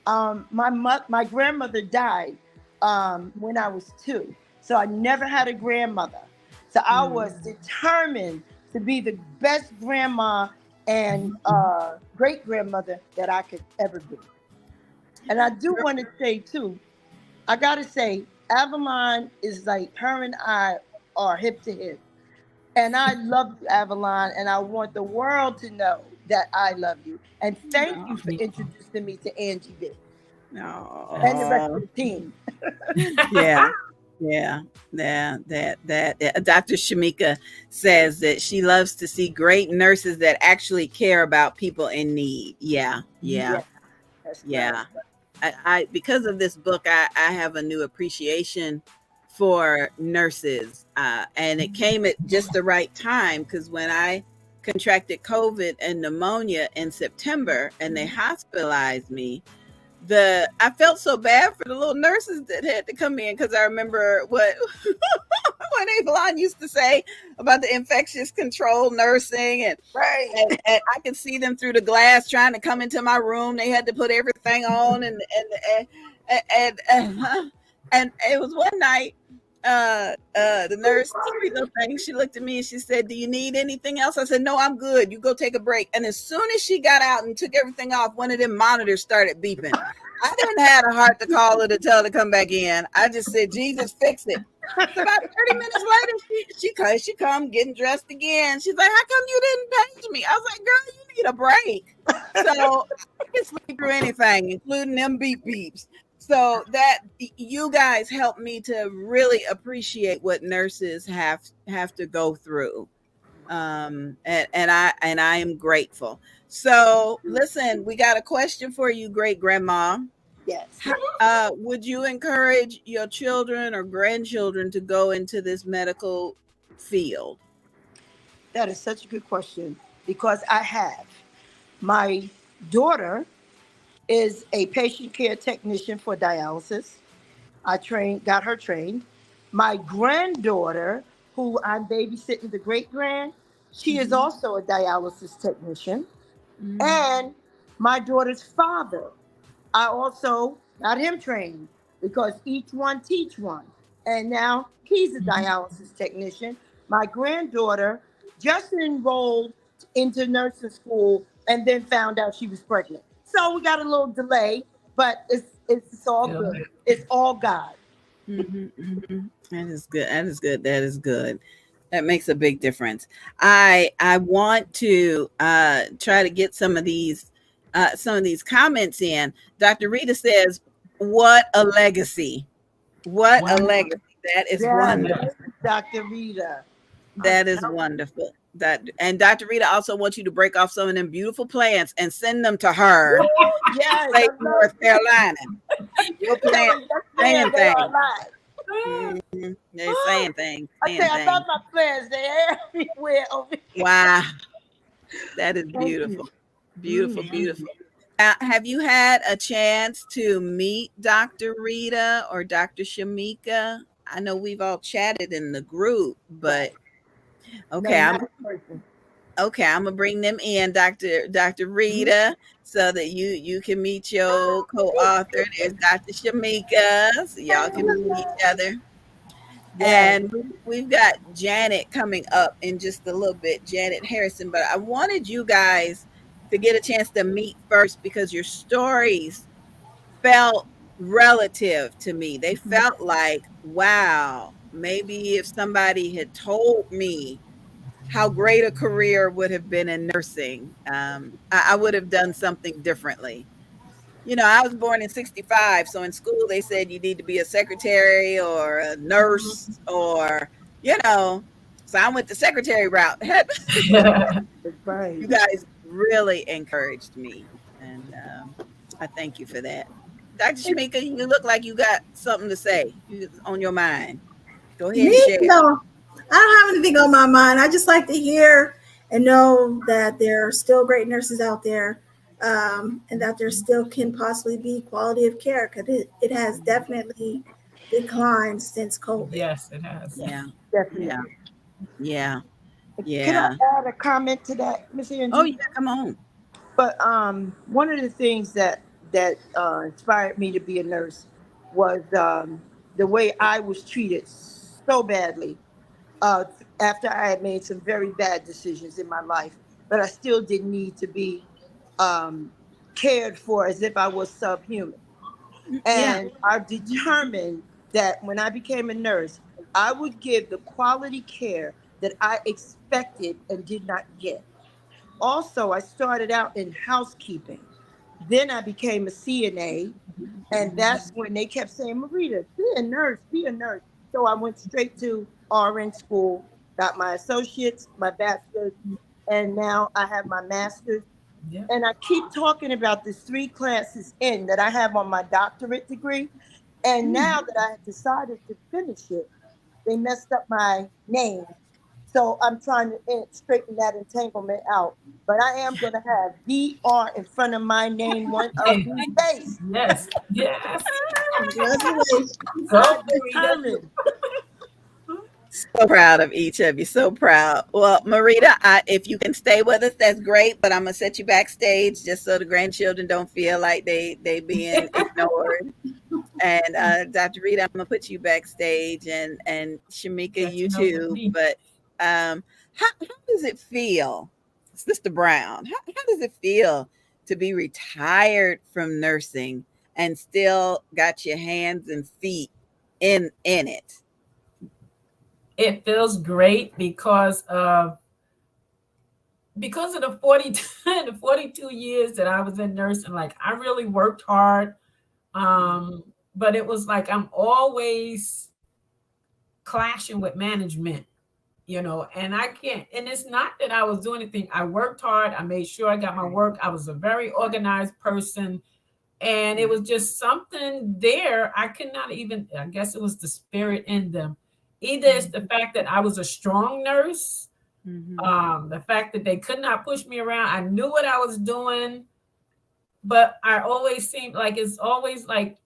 My grandmother died when I was 2, so I never had a grandmother. So I was determined to be the best grandma and great grandmother that I could ever be. And I do want to say too, I gotta say, Avalon is like, her and I are hip to hip. And I love you, Avalon, and I want the world to know that I love you. And thank you for introducing me to Angie B. And the rest of the team. That Dr. Shamika says that she loves to see great nurses that actually care about people in need. Yeah. I because of this book, I have a new appreciation for nurses, and it came at just the right time, because when I contracted COVID and pneumonia in September and they hospitalized me, I felt so bad for the little nurses that had to come in, because I remember what when Avalon used to say about the infectious control nursing, and I could see them through the glass trying to come into my room. They had to put everything on, and it was one night. The nurse, sweet little thing, she looked at me and she said, "Do you need anything else?" I said, "No, I'm good. You go take a break." And as soon as she got out and took everything off, one of them monitors started beeping. I didn't have a heart to call her to tell her to come back in. I just said, "Jesus, fix it." So about 30 minutes later, she come getting dressed again. She's like, "How come you didn't page me?" I was like, "Girl, you need a break." So I can sleep through anything, including them beep beeps. So that you guys help me to really appreciate what nurses have to go through. And I am grateful. So listen, we got a question for you, great grandma. Yes. Would you encourage your children or grandchildren to go into this medical field? That is such a good question, because I have. My daughter is a patient care technician for dialysis. I got her trained. My granddaughter, who I'm babysitting, the great grand, she is also a dialysis technician. And my daughter's father, I also got him trained, because each one teach one. And now he's a dialysis technician. My granddaughter just enrolled into nursing school and then found out she was pregnant. So we got a little delay, but it's all good. It's all God. That is good. That is good. That is good. That makes a big difference. I want to try to get some of these comments in. Dr. Rita says, "What a legacy! What a legacy! That is wonderful, Dr. Rita. That is wonderful." And Dr. Rita also wants you to break off some of them beautiful plants and send them to her. Yes, North Carolina. Your plants saying things. They're saying things. I love my plants. They're everywhere over here. Wow. That is beautiful. Beautiful, beautiful. Have you had a chance to meet Dr. Rita or Dr. Shamika? I know we've all chatted in the group, but okay, I'm gonna bring them in, Dr. Rita, so that you can meet your co-author. There's Dr. Shamika, so y'all can meet each other. And we've got Janet coming up in just a little bit, Janet Harrison. But I wanted you guys to get a chance to meet first, because your stories felt relative to me. They felt like, wow, maybe if somebody had told me how great a career would have been in nursing, I would have done something differently. You know, I was born in 65. So in school, they said you need to be a secretary or a nurse or, so I went the secretary route. You guys really encouraged me. And I thank you for that. Dr. Shamika, you look like you got something to say on your mind. Go ahead and share. No, I don't have anything on my mind. I just like to hear and know that there are still great nurses out there. And that there still can possibly be quality of care, because it has definitely declined since COVID. Yes, it has. Yeah, definitely. Yeah. Can I add a comment to that, Ms. Angie? Oh yeah, come on. But one of the things that inspired me to be a nurse was the way I was treated so badly after I had made some very bad decisions in my life, but I still didn't need to be cared for as if I was subhuman. And I determined that when I became a nurse, I would give the quality care that I expected and did not get. Also, I started out in housekeeping. Then I became a CNA. And that's when they kept saying, Marita, be a nurse, be a nurse. So I went straight to RN school, got my associates, my bachelor's, and now I have my master's. Yeah. And I keep talking about this 3 classes in that I have on my doctorate degree. And now that I have decided to finish it, they messed up my name. So I'm trying to straighten that entanglement out. But I am going to have DR in front of my name one of these days. Yes, yes. Congratulations. I'm determined. So proud of each of you. So proud. Well, Marita, if you can stay with us, that's great. But I'm gonna set you backstage just so the grandchildren don't feel like they being ignored. And Dr. Rita, I'm gonna put you backstage, and Shamika, Got you to know with too. me. But how does it feel, Sister Brown? How does it feel to be retired from nursing and still got your hands and feet in it? It feels great because of the 42, the 42 years that I was in nursing. Like, I really worked hard. But it was like I'm always clashing with management, and I can't, and it's not that I was doing anything. I worked hard. I made sure I got my work. I was a very organized person. And it was just something there. I could not even, I guess it was the spirit in them. Either it's the fact that I was a strong nurse, the fact that they could not push me around. I knew what I was doing, but I always seemed like it's always like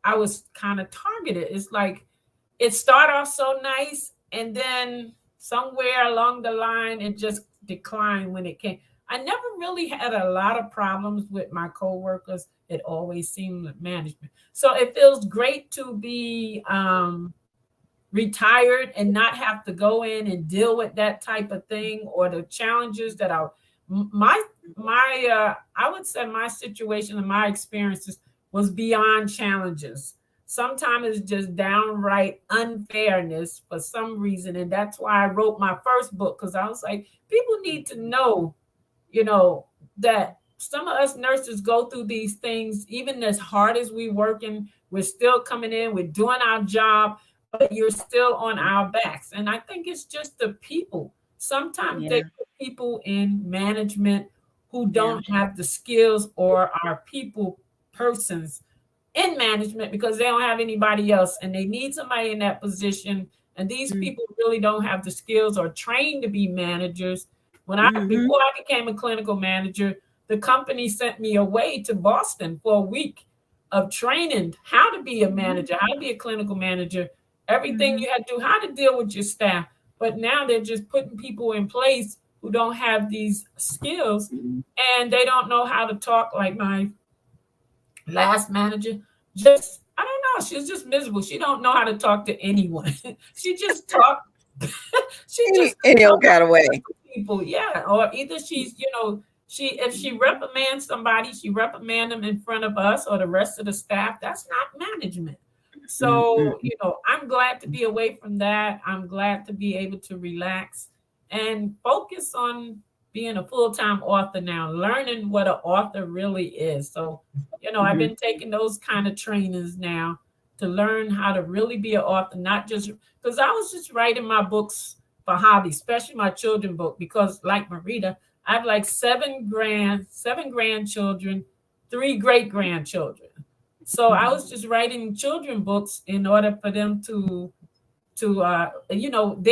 I was kind of targeted. It's like it started off so nice, and then somewhere along the line, it just declined when it came. I never really had a lot of problems with my coworkers. It always seemed like management. So it feels great to be retired and not have to go in and deal with that type of thing or the challenges that are my I would say my situation and my experiences was beyond challenges. Sometimes it's just downright unfairness for some reason, and that's why I wrote my first book, because I was like, people need to know, that some of us nurses go through these things. Even as hard as we working, we're still coming in, we're doing our job, but you're still on our backs. And I think it's just the people. Sometimes they put people in management who don't have the skills, or are people persons in management because they don't have anybody else and they need somebody in that position. And these people really don't have the skills or trained to be managers. Before I became a clinical manager, the company sent me away to Boston for a week of training how to be a manager, how to be a clinical manager, everything you had to do, how to deal with your staff. But now they're just putting people in place who don't have these skills, and they don't know how to talk. Like my last manager, just, I don't know, she's just miserable. She don't know how to talk to anyone. She just talk. She just Any old kind of way. people, yeah. Or either she's, if she reprimands somebody, she reprimand them in front of us or the rest of the staff. That's not management. So, I'm glad to be away from that. I'm glad to be able to relax and focus on being a full-time author now, learning what an author really is. So, I've been taking those kind of trainings now to learn how to really be an author, not just because I was just writing my books for hobby, especially my children book, because like Marita, I have like seven grandchildren, 3 great-grandchildren. So I was just writing children books in order for them to they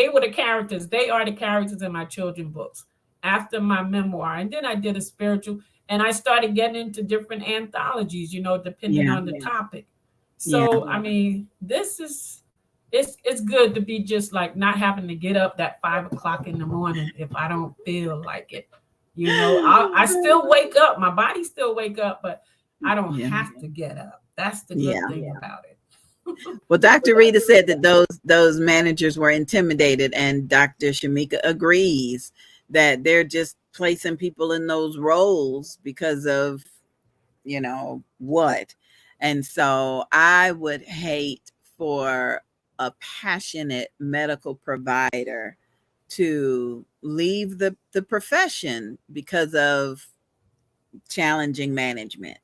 were the characters. They are the characters in my children books after my memoir. And then I did a spiritual, and I started getting into different anthologies, depending on the topic. So, I mean, this is, it's good to be just like not having to get up at 5 o'clock in the morning if I don't feel like it. I still wake up. My body still wake up, but I don't have to get up. That's the good thing about it. Well, Dr. Rita said that those managers were intimidated, and Dr. Shamika agrees that they're just placing people in those roles because of, what. And so I would hate for a passionate medical provider to leave the profession because of challenging management.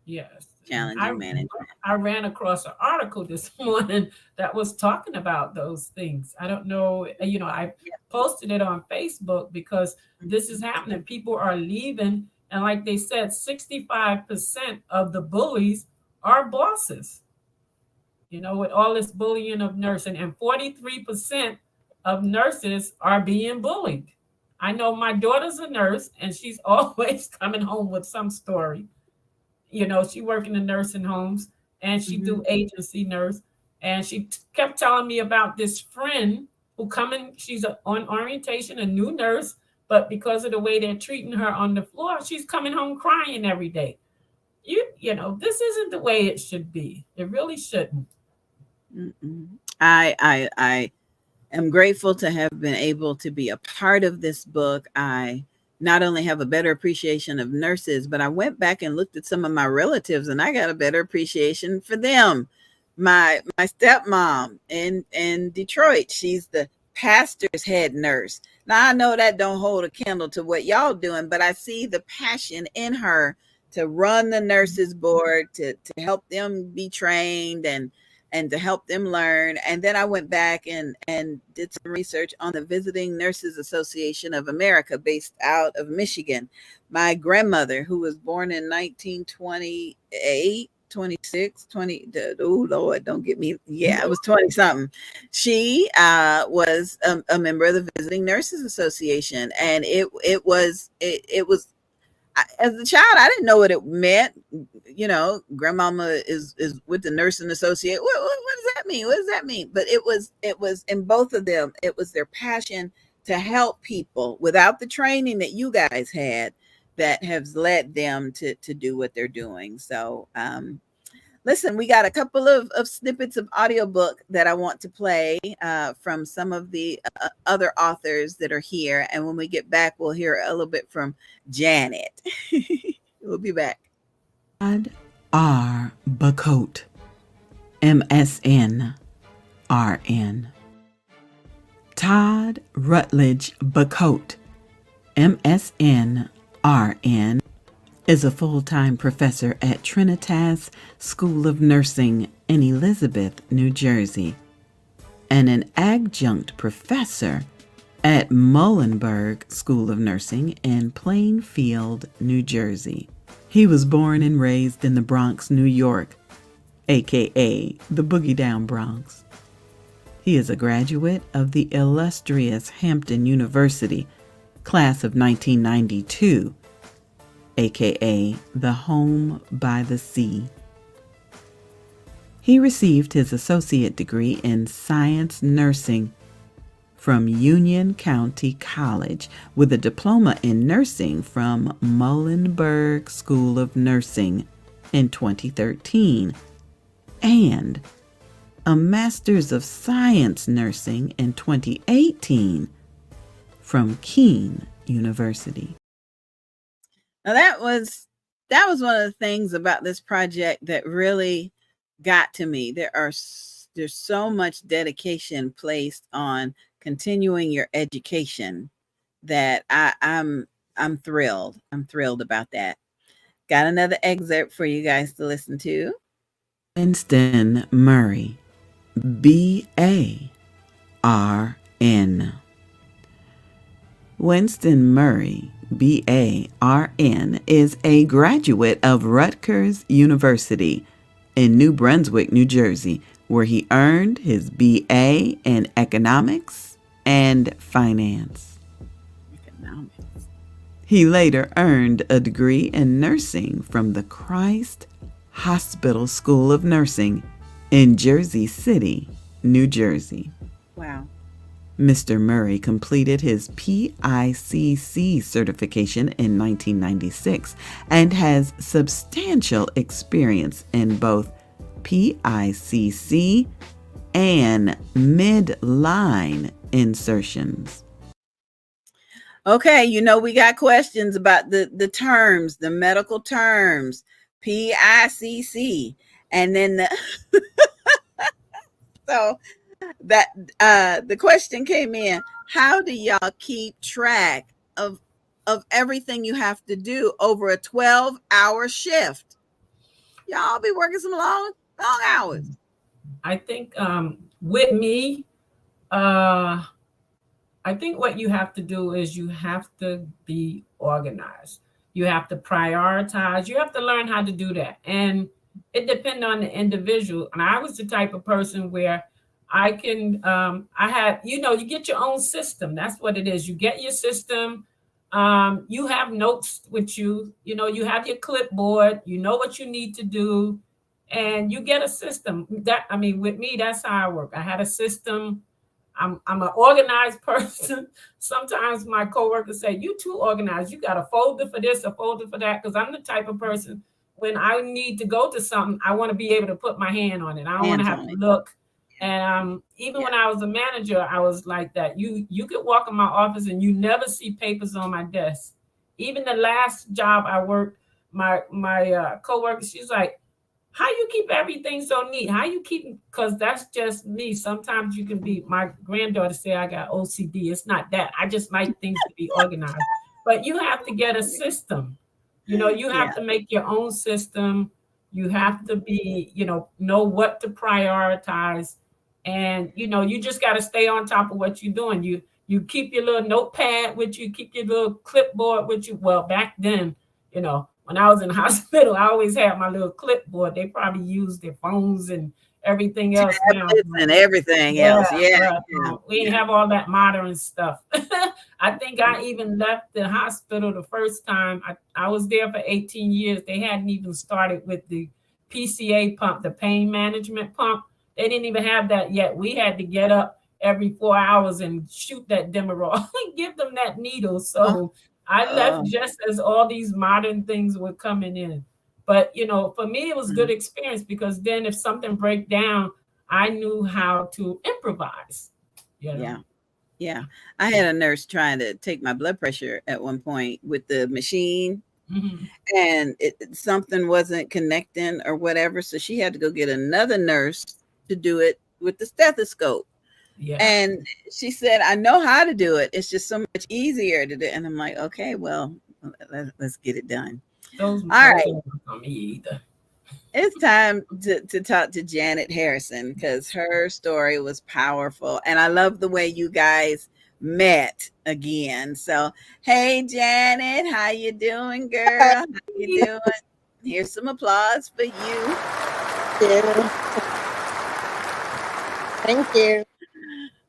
Yes. Challenging management. I ran across an article this morning that was talking about those things. I don't know, I posted it on Facebook because this is happening. People are leaving. And like they said, 65% of the bullies are bosses, with all this bullying of nursing, and 43% of nurses are being bullied. I know my daughter's a nurse, and she's always coming home with some story. She work in the nursing homes, and she do agency nurse. And she kept telling me about this friend who come in, she's on orientation, a new nurse, but because of the way they're treating her on the floor, she's coming home crying every day. You know, this isn't the way it should be. It really shouldn't. I am grateful to have been able to be a part of this book. I not only have a better appreciation of nurses, but I went back and looked at some of my relatives and I got a better appreciation for them. My stepmom in Detroit, she's the pastor's head nurse. Now I know that don't hold a candle to what y'all doing, but I see the passion in her to run the nurses board, to help them be trained and to help them learn. And then I went back and did some research on the Visiting Nurses Association of America, based out of Michigan. My grandmother, who was born in 1928, 26, 20, oh Lord, don't get me. Yeah, I was 20 something. She was a member of the Visiting Nurses Association. And it was as a child, I didn't know what it meant. You know, grandmama is with the nursing associate. What does that mean? What does that mean? But it was in both of them. It was their passion to help people without the training that you guys had that has led them to do what they're doing. So, listen, we got a couple of snippets of audiobook that I want to play from some of the other authors that are here. And when we get back, we'll hear a little bit from Janet. We'll be back. Todd R. Bacote, MSN, RN. Todd Rutledge Bacote, MSN, RN, is a full-time professor at Trinitas School of Nursing in Elizabeth, New Jersey, and an adjunct professor at Muhlenberg School of Nursing in Plainfield, New Jersey. He was born and raised in the Bronx, New York, aka the Boogie Down Bronx. He is a graduate of the illustrious Hampton University, class of 1992, aka the Home by the Sea. He received his associate degree in science nursing from Union County College with a diploma in nursing from Muhlenberg School of Nursing in 2013 and a Master's of Science Nursing in 2018 from Keene University. Now that was one of the things about this project that really got to me. There's so much dedication placed on continuing your education that I'm thrilled. I'm thrilled about that. Got another excerpt for you guys to listen to. Winston Murray, B.A., R.N. Winston Murray, B.A., R.N., is a graduate of Rutgers University in New Brunswick, New Jersey, where he earned his B.A. in economics and finance. He later earned a degree in nursing from the Christ Hospital School of Nursing in Jersey City, New Jersey. Wow. Mr. Murray completed his PICC certification in 1996 and has substantial experience in both PICC and midline insertions. Okay, you know, we got questions about the terms, the medical terms, PICC, and then so that the question came in: how do y'all keep track of everything you have to do over a 12-hour shift? Y'all be working some long hours. I think with me, I think what you have to do is you have to be organized. You have to prioritize. You have to learn how to do that. And it depends on the individual. And I was the type of person where I can, I had, you know, you get your own system. That's what it is. You get your system. You have notes with you. You know, you have your clipboard. You know what you need to do. And you get a system. That, I mean, with me, that's how I work. I had a system. I'm an organized person. Sometimes my coworkers say, "You too organized. You got a folder for this, a folder for that." Because I'm the type of person, when I need to go to something, I want to be able to put my hand on it. I don't want to Hands have on to it. look. And even when Yeah. I was a manager, I was like that. You could walk in my office and you never see papers on my desk. Even the last job I worked, my coworker, she's like, "How you keep everything so neat? How you keep?" Because that's just me. Sometimes you can be. My granddaughter say I got OCD. It's not that. I just like things to be organized. But you have to get a system. You Yeah. have to make your own system. You have to be, know what to prioritize, and you just got to stay on top of what you're doing. You keep your little notepad with you. Keep your little clipboard with you. Well, back then, when I was in hospital, I always had my little clipboard. They probably used their phones and everything else now. Tablets and everything else. Yeah, Yeah. but Yeah. we didn't have all that modern stuff. I think I even left the hospital the first time. I was there for 18 years. They hadn't even started with the PCA pump, the pain management pump. They didn't even have that yet. We had to get up every 4 hours and shoot that Demerol and give them that needle. So I left just as all these modern things were coming in. But for me, it was good experience, because then if something break down, I knew how to improvise. Yeah. Yeah. I had a nurse trying to take my blood pressure at one point with the machine, and something wasn't connecting or whatever. So she had to go get another nurse to do it with the stethoscope. Yeah. And she said, "I know how to do it. It's just so much easier to do." And I'm like, "Okay, well, let's get it done." Those All right. don't work on me either. It's time to talk to Janet Harrison, because her story was powerful. And I love the way you guys met again. So, hey, Janet, how you doing, girl? How you doing? Here's some applause for you. Thank you.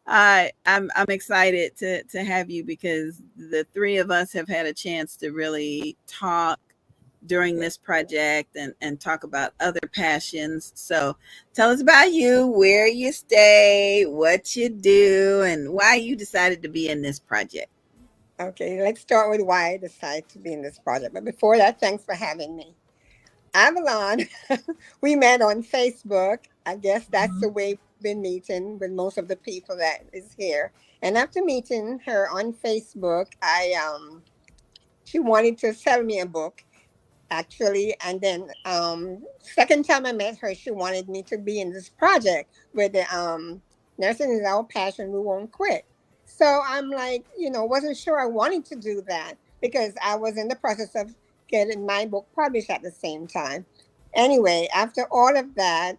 I'm excited to have you, because the three of us have had a chance to really talk during this project and talk about other passions. So tell us about you, where you stay, what you do, and why you decided to be in this project. Okay, let's start with why I decided to be in this project. But before that, thanks for having me. Avalon, we met on Facebook. I guess that's the way we've been meeting with most of the people that is here. And after meeting her on Facebook, she wanted to sell me a book, actually. And then second time I met her, she wanted me to be in this project with the nursing is our passion, we won't quit. So I'm like, wasn't sure I wanted to do that, because I was in the process of getting my book published at the same time. Anyway, after all of that,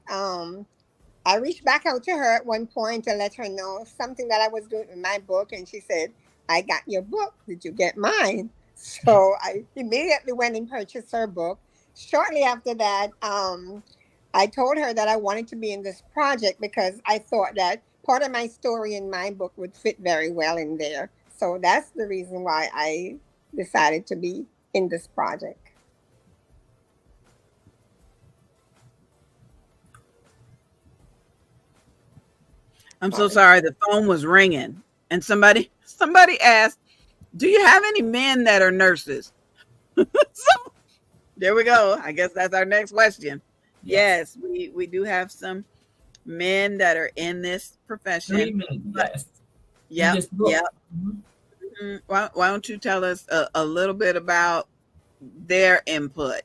I reached back out to her at one point to let her know something that I was doing in my book. And she said, "I got your book. Did you get mine?" So I immediately went and purchased her book. Shortly after that, I told her that I wanted to be in this project because I thought that part of my story in my book would fit very well in there. So that's the reason why I decided to be in this project. I'm so sorry. The phone was ringing, and somebody asked, "Do you have any men that are nurses?" So there we go. I guess that's our next question. Yes, we do have some men that are in this profession. 3 men, yes. Yep. Why don't you tell us a little bit about their input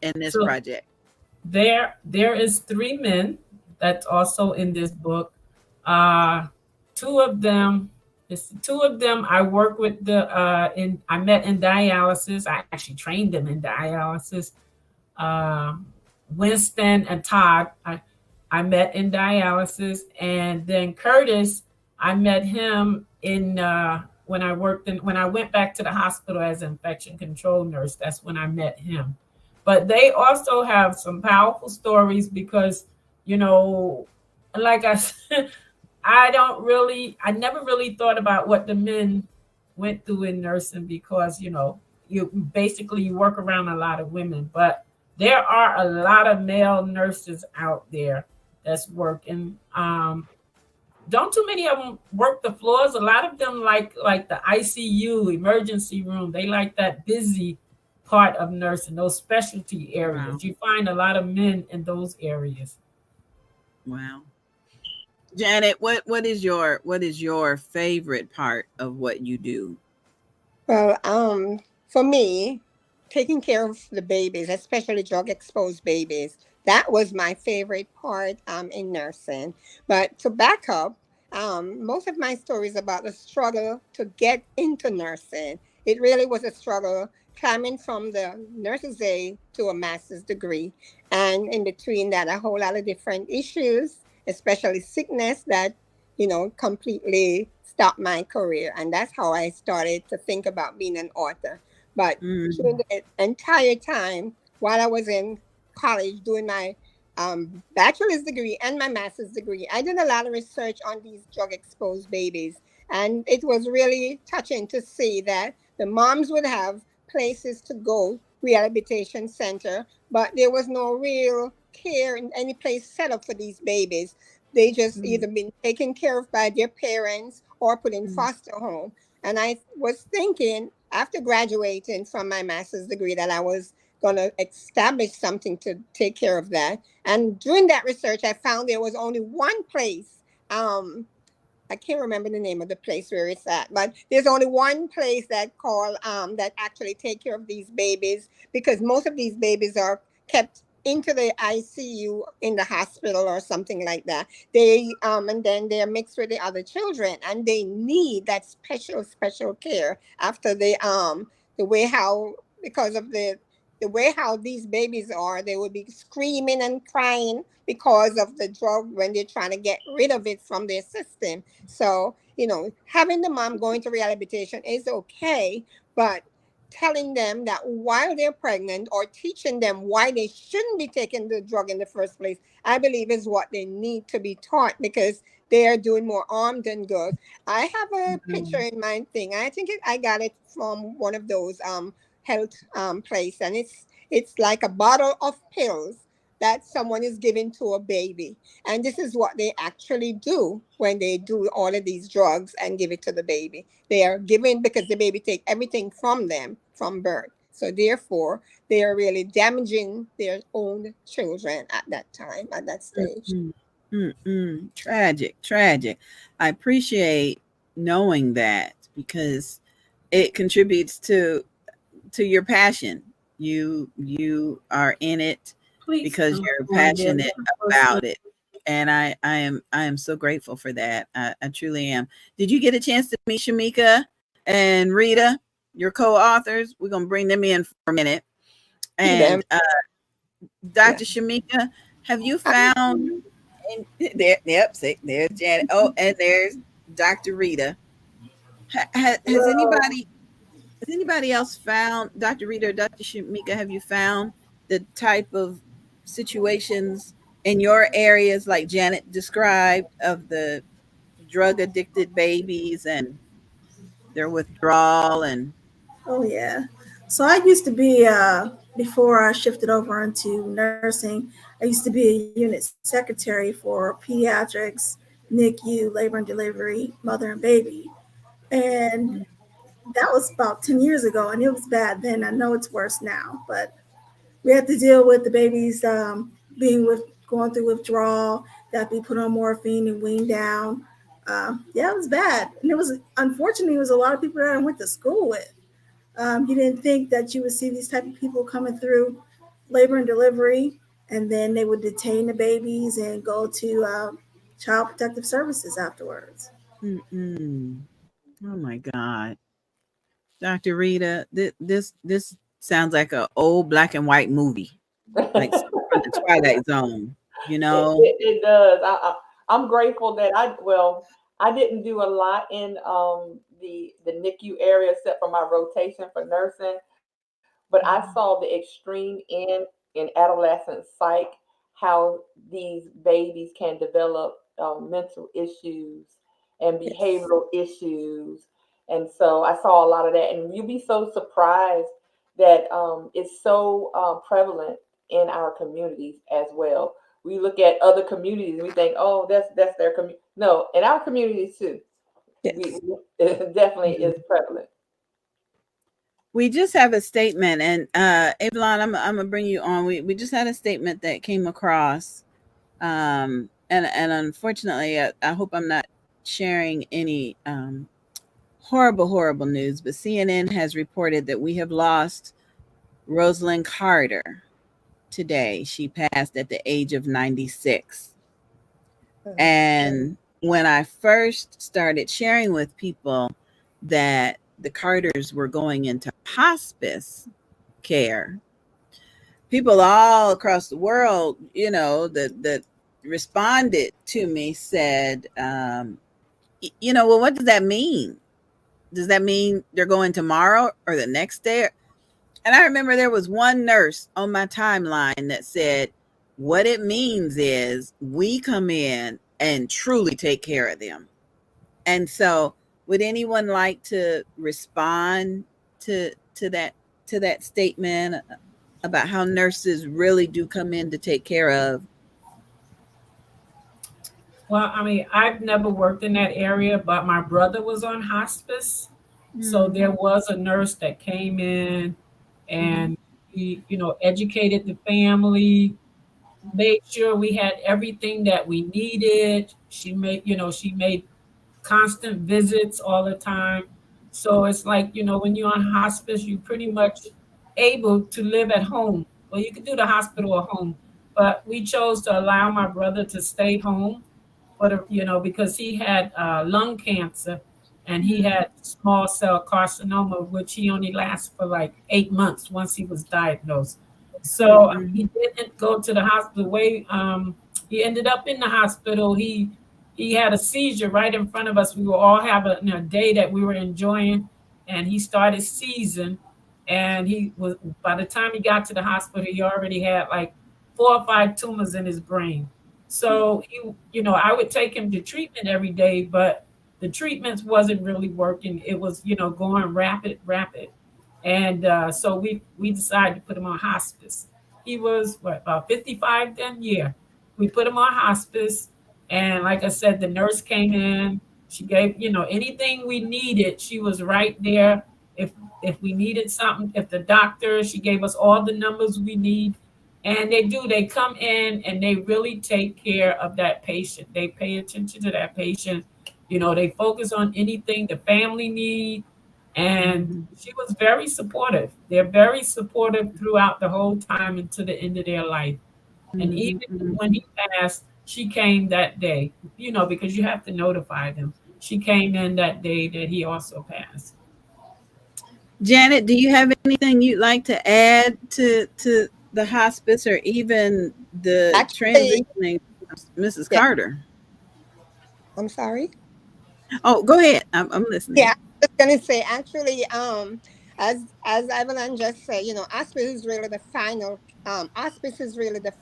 in this project? There is 3 men that's also in this book. Two of them I work with I met in dialysis. I actually trained them in dialysis. Winston and Todd, I met in dialysis, and then Curtis, I met him in when I went back to the hospital as an infection control nurse. That's when I met him. But they also have some powerful stories because, like I said, I never really thought about what the men went through in nursing because, you basically work around a lot of women, but there are a lot of male nurses out there that's working. don't too many of them work the floors. A lot of them like the ICU emergency room. They like that busy part of nursing, those specialty Wow. areas. You find a lot of men in those areas. Wow. Janet, what is your favorite part of what you do? Well, for me, taking care of the babies, especially drug exposed babies, that was my favorite part in nursing. But to back up, most of my stories about the struggle to get into nursing. It really was a struggle climbing from the nurse's aid to a master's degree. And in between that, a whole lot of different issues, especially sickness that completely stopped my career. And that's how I started to think about being an author. But during Mm, the entire time while I was in college doing my bachelor's degree and my master's degree, I did a lot of research on these drug exposed babies. And it was really touching to see that the moms would have places to go, rehabilitation center, but there was no real care in any place set up for these babies. They just mm, either been taken care of by their parents or put in mm, foster home. And I was thinking after graduating from my master's degree that I was going to establish something to take care of that. And during that research, I found there was only one place. I can't remember the name of the place where it's at, but there's only one place that actually take care of these babies, because most of these babies are kept into the ICU in the hospital or something like that. They and then they're mixed with the other children, and they need that special care after the way how because of the way how these babies are. They will be screaming and crying because of the drug when they're trying to get rid of it from their system. So, having the mom going to rehabilitation is okay, but telling them that while they're pregnant or teaching them why they shouldn't be taking the drug in the first place, I believe is what they need to be taught, because they are doing more harm than good. I have a picture mm, in my thing. I think I got it from one of those health place, and it's like a bottle of pills that someone is giving to a baby. And this is what they actually do when they do all of these drugs and give it to the baby. They are giving because the baby take everything from them from birth. So therefore, they are really damaging their own children at that time, at that stage. mm, Tragic, tragic. I appreciate knowing that because it contributes to your passion. You are in it Please because don't you're go in there. passionate about it. And I am so grateful for that. I truly am. Did you get a chance to meet Shamika and Rita, your co-authors? We're gonna bring them in for a minute. See them. And Yeah. Dr. Shamika, have you found and there? Yep, see, there's Janet. Oh, and there's Dr. Rita. Has anybody else found Dr. Rita or Dr. Shamika? Have you found the type of situations in your areas like Janet described of the drug addicted babies and their withdrawal and Oh yeah. So I used to be before I shifted over into nursing. I used to be a unit secretary for pediatrics, NICU, labor and delivery, mother and baby, and that was about 10 years ago, and it was bad then. I know it's worse now, but we had to deal with the babies being with going through withdrawal, that be put on morphine and weaned down. Yeah, it was bad, and it was unfortunately it was a lot of people that I went to school with. You didn't think that you would see these type of people coming through labor and delivery, and then they would detain the babies and go to child protective services afterwards. mm-mm. Oh my God, Dr. Rita, this sounds like an old black and white movie, like something from the Twilight Zone. You know, It does. I'm grateful that I didn't do a lot in the NICU area except for my rotation for nursing, but I saw the extreme in adolescent psych, how these babies can develop mental issues and Yes. behavioral issues, and so I saw a lot of that, and you'd be so surprised that it's so prevalent in our communities as well. we look at other communities and we think, oh, that's their community. No, in our communities too, Yes. it definitely is prevalent. We just have a statement, and Avalon, I'm gonna bring you on. We just had a statement that came across, and unfortunately, I hope I'm not sharing any horrible news, but CNN has reported that we have lost Rosalind Carter today. She passed at the age of 96. And when I first started sharing with people that the Carters were going into hospice care, people all across the world, that responded to me said, well, what does that mean? Does that mean they're going tomorrow or the next day? And I remember there was one nurse on my timeline that said, what it means is we come in and truly take care of them. And so would anyone like to respond to that statement about how nurses really do come in to take care of? Well, I mean, I've never worked in that area, but my brother was on hospice. So there was a nurse that came in and he, educated the family, made sure we had everything that we needed. She made constant visits all the time. So it's like, when you're on hospice, you're pretty much able to live at home. Well, you could do the hospital at home, but we chose to allow my brother to stay home because he had lung cancer and he had small cell carcinoma, which he only lasted for like 8 months once he was diagnosed. So he didn't go to the hospital. Way he ended up in the hospital. He had a seizure right in front of us. We were all having a day that we were enjoying, and he started seizing. And he was by the time he got to the hospital, he already had like 4 or 5 tumors in his brain. So I would take him to treatment every day, but the treatments wasn't really working. It was, going rapid. And so we decided to put him on hospice. He was about 55 then? Yeah. We put him on hospice. And like I said, the nurse came in. She gave, anything we needed. She was right there. If we needed something, if the doctor, she gave us all the numbers we need. And they come in and they really take care of that patient. They pay attention to that patient. They focus on anything the family need. And she was very supportive. They're very supportive throughout the whole time until the end of their life. And even when he passed, she came that day, because you have to notify them. She came in that day that he also passed. Janet, do you have anything you'd like to add to the hospice or even the Actually, transitioning of Mrs. yeah, Carter? I'm sorry. Oh, go ahead. I'm listening. Yeah, I was gonna say actually, as Evelyn just said, hospice is really the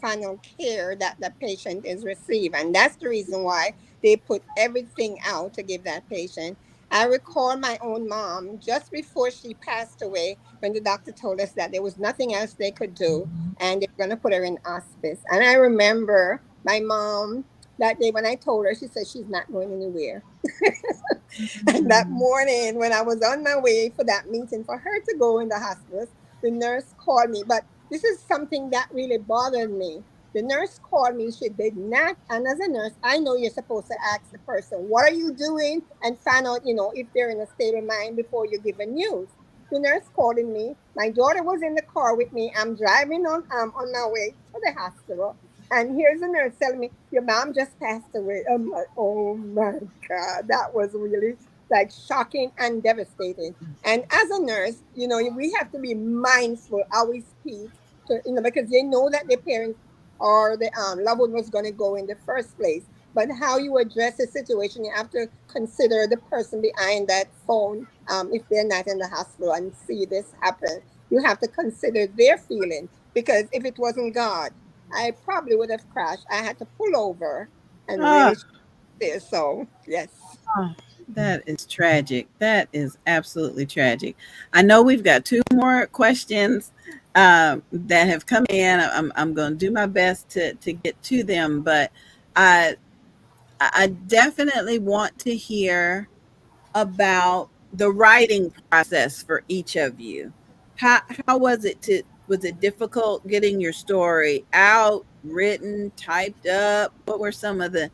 final care that the patient is receiving, and that's the reason why they put everything out to give that patient. I recall my own mom just before she passed away when the doctor told us that there was nothing else they could do and they were going to put her in hospice. And I remember my mom that day when I told her, she said she's not going anywhere. And that morning, when I was on my way for that meeting for her to go in the hospice, the nurse called me. But this is something that really bothered me. The nurse called me. She did not. And as a nurse, I know you're supposed to ask the person, what are you doing? And find out, if they're in a stable mind before you give a news. The nurse calling me. My daughter was in the car with me. I'm driving on my way to the hospital. And here's the nurse telling me, your mom just passed away. I'm like, oh my God, that was really like shocking and devastating. And as a nurse, we have to be mindful how we speak to, because they know that their parents or the loved one was going to go in the first place. But how you address the situation, you have to consider the person behind that phone, if they're not in the hospital and see this happen. You have to consider their feeling, because if it wasn't God, I probably would have crashed. I had to pull over and Ah, really there. So yes. oh, that is tragic. That is absolutely tragic. I know we've got two more questions that have come in. I'm going to do my best to get to them, but I I definitely want to hear about the writing process for each of you. How was it to was it difficult getting your story out, written, typed up? What were some of the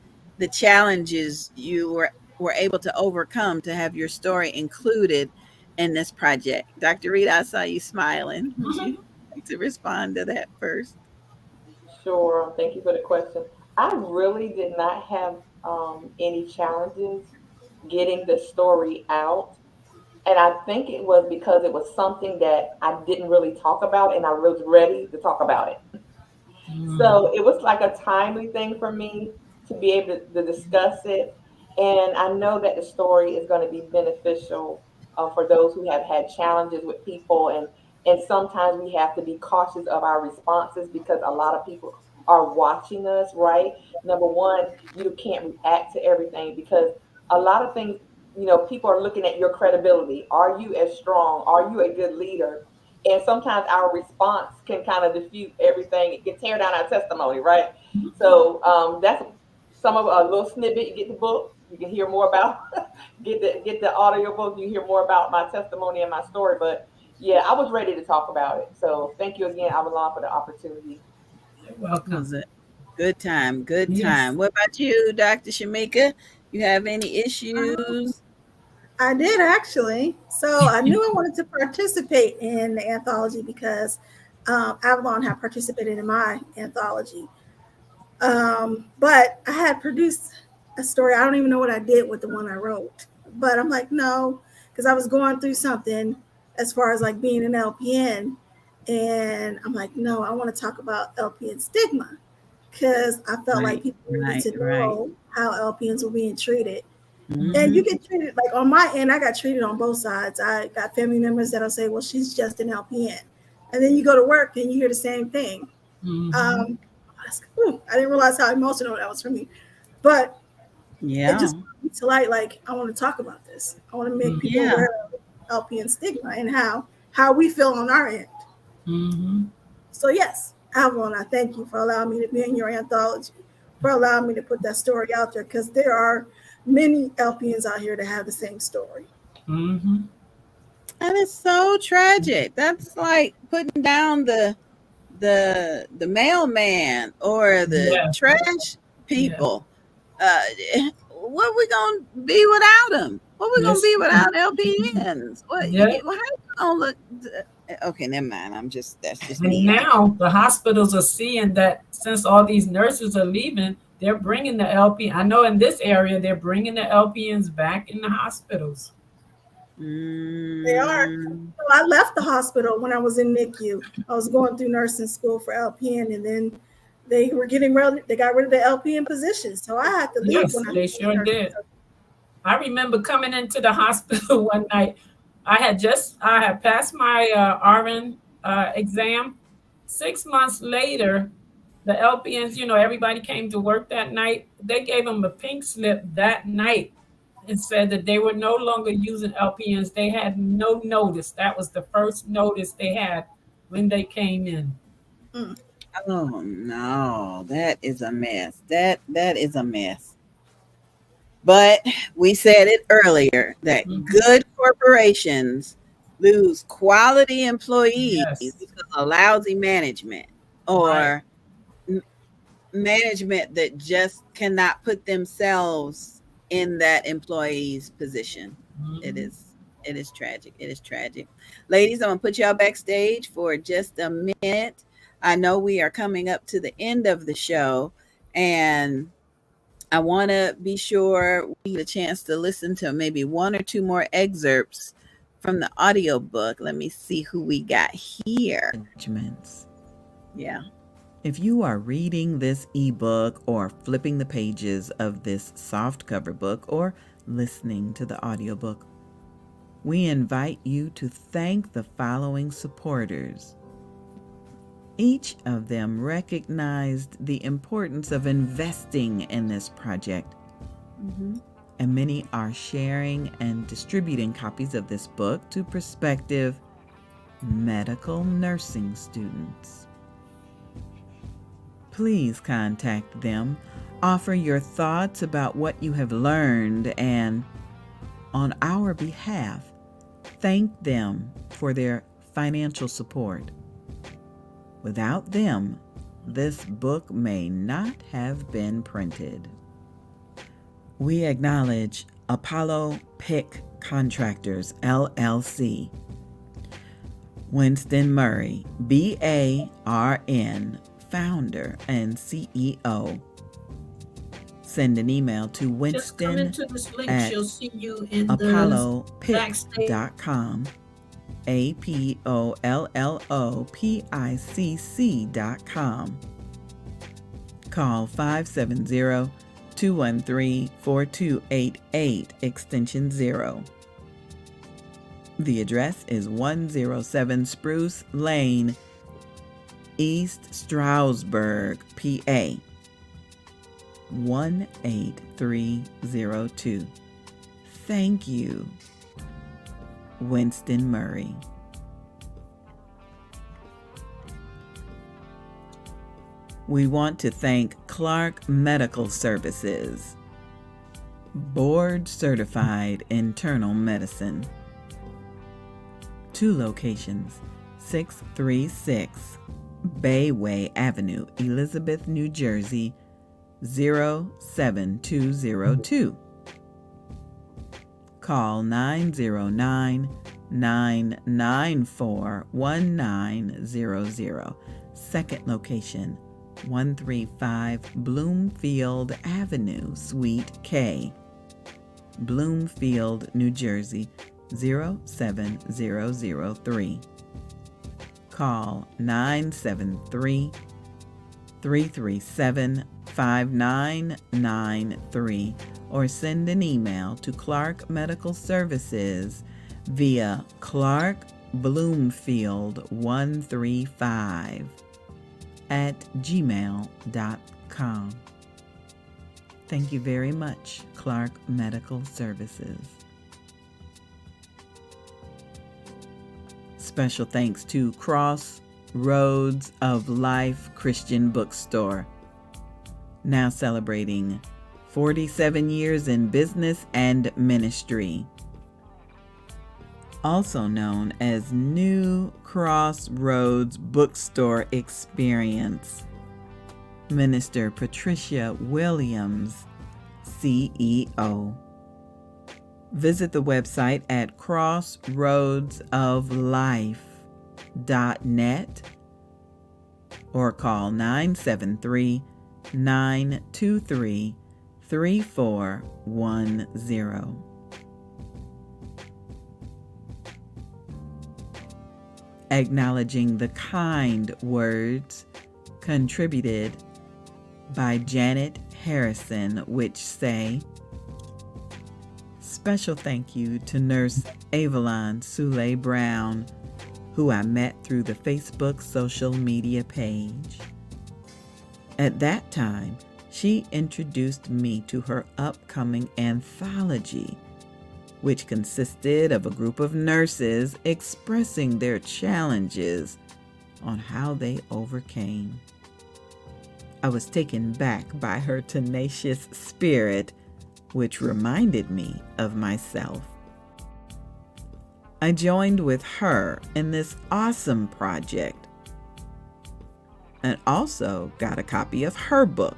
challenges you were able to overcome to have your story included in this project? Dr. Rita, I saw you smiling. Would you like to respond to that first? Sure. Thank you for the question. I really did not have any challenges getting the story out. And I think it was because it was something that I didn't really talk about and I was ready to talk about it. So it was like a timely thing for me to be able to discuss it. And I know that the story is going to be beneficial for those who have had challenges with people. And sometimes we have to be cautious of our responses because a lot of people are watching us, right? Number one, you can't react to everything because a lot of things, people are looking at your credibility. Are you as strong? Are you a good leader? And sometimes our response can kind of defute everything. It can tear down our testimony, right? So that's some of a little snippet. You get the book, you can hear more about get the audio book. You hear more about my testimony and my story. But yeah, I was ready to talk about it. So thank you again, Avalon, for the opportunity. You're welcome. Was it good time? Good Yes. time. What about you, Dr. Shamika? You have any issues? I did actually. So I knew I wanted to participate in the anthology because Avalon had participated in my anthology. But I had produced a story. I don't even know what I did with the one I wrote. But I'm like, no, because I was going through something as far as like being an LPN. And I'm like, no, I want to talk about LPN stigma because I felt like Right, people needed right, to right. know how LPNs were being treated. And you Mhm. get treated like on my end, I got treated on both sides. I got family members that'll say, well, she's just an LPN. And then you go to work and you hear the same thing. Mm-hmm. Um, I didn't realize how emotional that was for me. But it Yeah, just brought me to light, like, I want to talk about this. I want to make people Mm-hmm. yeah. aware of LPN stigma and how we feel on our end. Mm-hmm. So, yes, Avalon, I thank you for allowing me to be in your anthology, for allowing me to put that story out there because there are many LPNs out here that have the same story. Mm-hmm. And it's so tragic. That's like putting down the mailman or the Yes. trash Yes. people. Uh, what we gonna be without them? What we gonna Yes. be without LPNs? What? Yes. How you gonna look? Okay, never mind. That's just And me. I can't. now the hospitals are seeing that since all these nurses are leaving, they're bringing the LP. I know in this area, they're bringing the LPNs back in the hospitals. They are. Mm, So I left the hospital when I was in NICU. I was going through nursing school for LPN, and then they were getting rid. They got rid of the LPN position, so I had to leave Yes, when I they finished sure nursing. did. I remember coming into the hospital one night. I had passed my RN exam. 6 months later, the LPNs, everybody came to work that night. They gave them a pink slip that night and said that they were no longer using LPNs. They had no notice. That was the first notice they had when they came in. Mm, oh no, that is a mess. That is a mess. But we said it earlier that Mhm. good corporations lose quality employees Yes, because of lousy management right. or management that just cannot put themselves in that employee's position. It Mhm. is it is tragic. It is tragic. Ladies, I'm gonna put y'all backstage for just a minute. I know we are coming up to the end of the show, and I want to be sure we get a chance to listen to maybe one or two more excerpts from the audiobook. Let me see who we got here. Judgments. Yeah. If you are reading this ebook or flipping the pages of this soft cover book or listening to the audiobook, we invite you to thank the following supporters. Each of them recognized the importance of investing in this project, Mm-hmm. and many are sharing and distributing copies of this book to prospective medical nursing students. Please contact them, offer your thoughts about what you have learned, and on our behalf, thank them for their financial support. Without them, this book may not have been printed. We acknowledge Apollo Pick Contractors, LLC, Winston Murray, BARN, founder and CEO. Send an email to Just come Winston into this link. at She'll see you in the backstage. apollopic.com, APOLLOPICC.com. Call 570-213-4288, extension 0. The address is 107 Spruce Lane, East Stroudsburg, PA, 18302. Thank you, Winston Murray. We want to thank Clark Medical Services, board certified internal medicine. 2 locations, 636 Bayway Avenue, Elizabeth, New Jersey, 07202. Call 909-994-1900. Second location, 135 Bloomfield Avenue, Suite K, Bloomfield, New Jersey, 07003. Call 973-337-5993 or send an email to Clark Medical Services via clarkbloomfield135@gmail.com. Thank you very much, Clark Medical Services. Special thanks to Crossroads of Life Christian Bookstore, now celebrating 47 years in business and ministry. Also known as New Crossroads Bookstore Experience. Minister Patricia Williams, CEO. Visit the website at crossroadsoflife.net or call 973-923-3410. Acknowledging the kind words contributed by Janet Harrison, which say, special thank you to Nurse Avalon Sule Brown, who I met through the Facebook social media page. At that time, she introduced me to her upcoming anthology, which consisted of a group of nurses expressing their challenges on how they overcame. I was taken back by her tenacious spirit, which reminded me of myself. I joined with her in this awesome project and also got a copy of her book.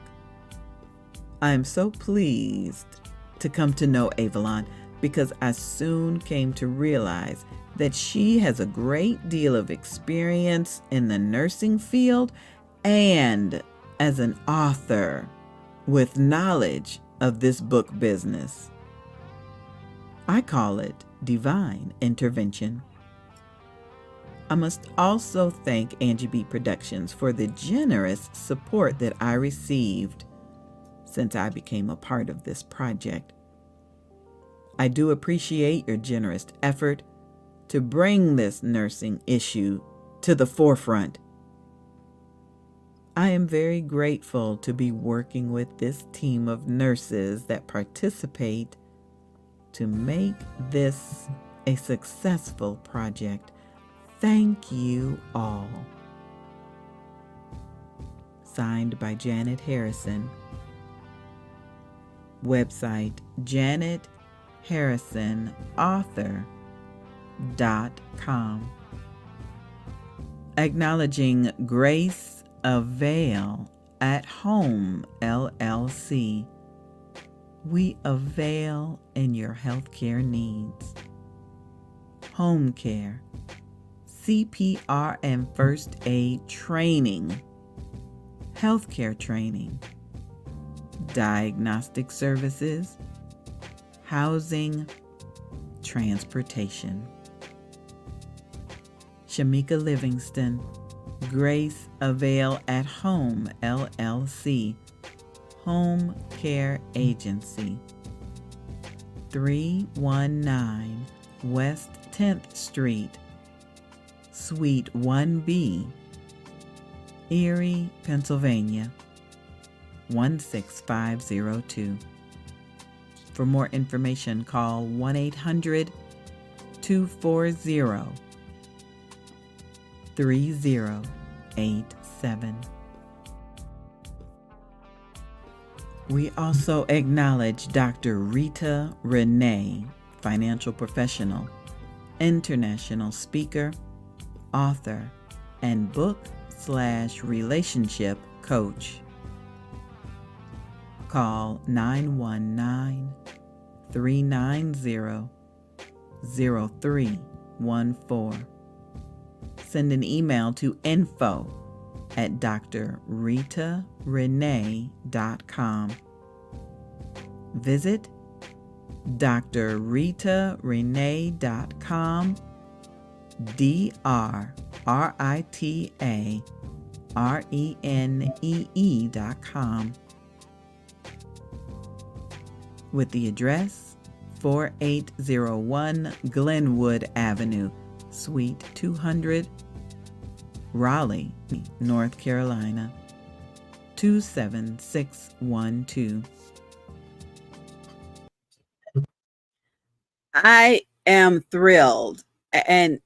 I am so pleased to come to know Avalon because I soon came to realize that she has a great deal of experience in the nursing field and as an author with knowledge of this book business. I call it divine intervention. I must also thank Angie B. Productions for the generous support that I received since I became a part of this project. I do appreciate your generous effort to bring this nursing issue to the forefront. I am very grateful to be working with this team of nurses that participate to make this a successful project Thank you all. Signed by Janet Harrison. Website janetharrisonauthor.com. Acknowledging Grace Avail at Home LLC. We avail in your healthcare needs. Home care, CPR and first aid training, healthcare training, diagnostic services, housing, transportation. Shamika Livingston, Grace Avail at Home LLC, Home Care Agency, 319 West 10th Street, Suite 1B, Erie, Pennsylvania, 16502. For more information, call 1-800-240-3087. We also acknowledge Dr. Rita Renee, financial professional, international speaker, author, and book/relationship coach. Call 919-390-0314. Send an email to info@drritarenee.com. Visit drritarenee.com, drritarenee.com, with the address 4801 Glenwood Avenue, Suite 200, Raleigh, North Carolina, 27612. I am thrilled, and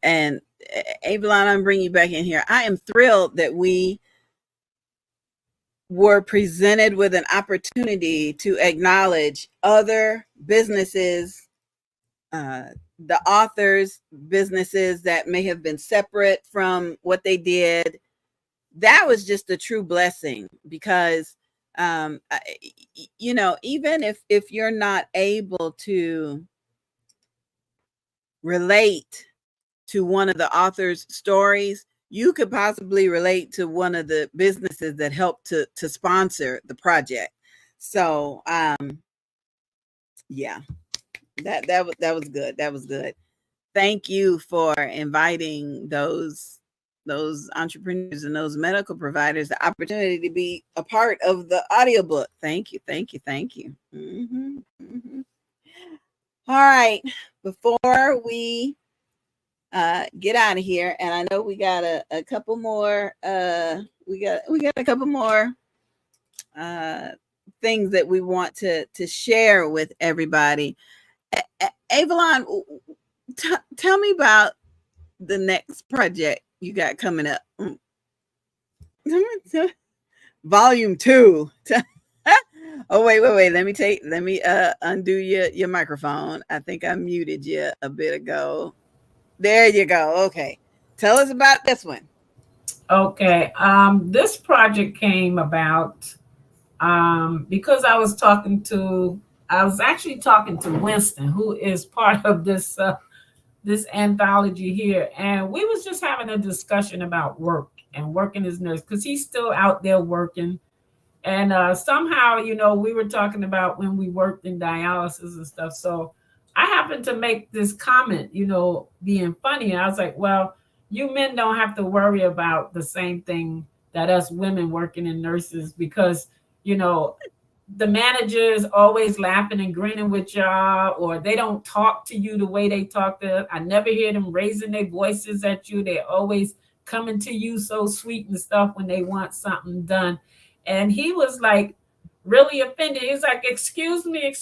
Avalon, I'm bringing you back in here. I am thrilled that we were presented with an opportunity to acknowledge other businesses, the authors' businesses that may have been separate from what they did. That was just a true blessing, because even if you're not able to relate to one of the author's stories, you could possibly relate to one of the businesses that helped to sponsor the project. So yeah, that was good. That was good. Thank you for inviting those entrepreneurs and those medical providers the opportunity to be a part of the audiobook. Thank you. Mm-hmm. All right, before we get out of here, and I know we got a couple more we got a couple more things that we want to share with everybody. Avalon, tell me about the next project you got coming up. Volume 2. Oh, wait. Let me undo your microphone. I think I muted you a bit ago. There you go. Okay. Tell us about this one. Okay. This project came about because I was actually talking to Winston, who is part of this anthology here. And we was just having a discussion about work and working as nurse, because he's still out there working. And somehow, we were talking about when we worked in dialysis and stuff. So I happened to make this comment, being funny. And I was like, well, you men don't have to worry about the same thing that us women working in nurses, because, the managers always laughing and grinning with y'all, or they don't talk to you the way they talk to us. I never hear them raising their voices at you. They're always coming to you so sweet and stuff when they want something done. And he was like really offended. He's like, excuse me.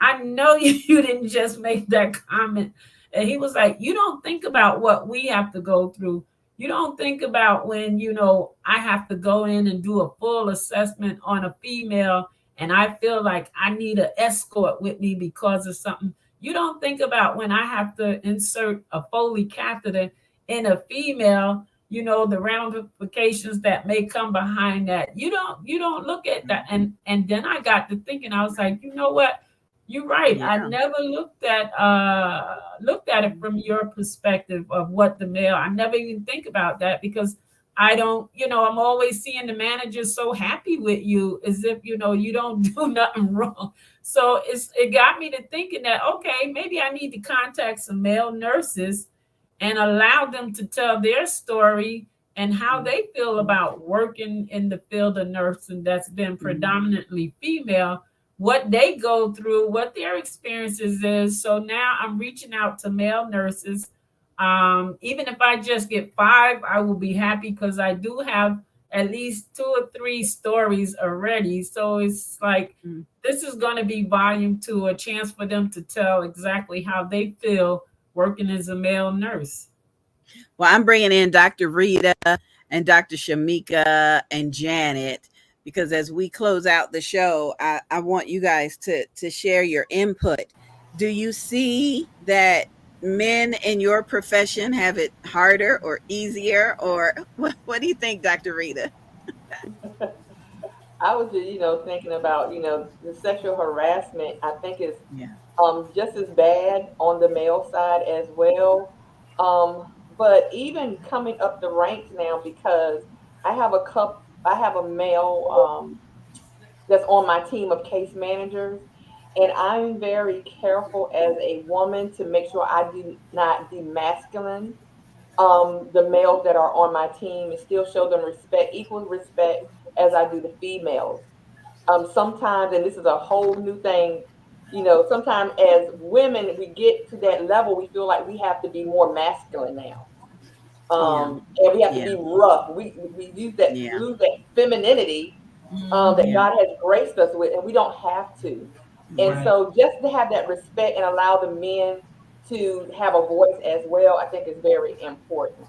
I know you didn't just make that comment. And he was like, you don't think about what we have to go through. You don't think about when, I have to go in and do a full assessment on a female and I feel like I need an escort with me because of something. You don't think about when I have to insert a Foley catheter in a female, the ramifications that may come behind that. You don't look at that. And then I got to thinking, I was like, you know what? You're right. I Yeah. never looked at it from your perspective of what the male. I never even think about that because I don't, I'm always seeing the manager so happy with you as if, you don't do nothing wrong. So it got me to thinking that, okay, maybe I need to contact some male nurses and allow them to tell their story and how they feel about working in the field of nursing that's been predominantly female, what they go through, what their experiences is. So now I'm reaching out to male nurses. Even if I just get 5, I will be happy because I do have at least 2 or 3 stories already. So it's like this is going to be volume 2, a chance for them to tell exactly how they feel working as a male nurse. Well, I'm bringing in Dr. Rita and Dr. Shamika and Janet because as we close out the show, I want you guys to share your input. Do you see that men in your profession have it harder or easier, or what do you think, Dr. Rita? I was just, thinking about, the sexual harassment. I think is Yeah. just as bad on the male side as well. But even coming up the ranks now, because I have a male that's on my team of case managers, and I'm very careful as a woman to make sure I do not demasculine the males that are on my team and still show them respect, equal respect as I do the females. Sometimes, and this is a whole new thing, sometimes as women, we get to that level, we feel like we have to be more masculine now. Yeah. And we have to Yeah. be rough. We use that, Yeah. lose that femininity that Yeah. God has graced us with, and we don't have to. And Right. so just to have that respect and allow the men to have a voice as well, I think is very important.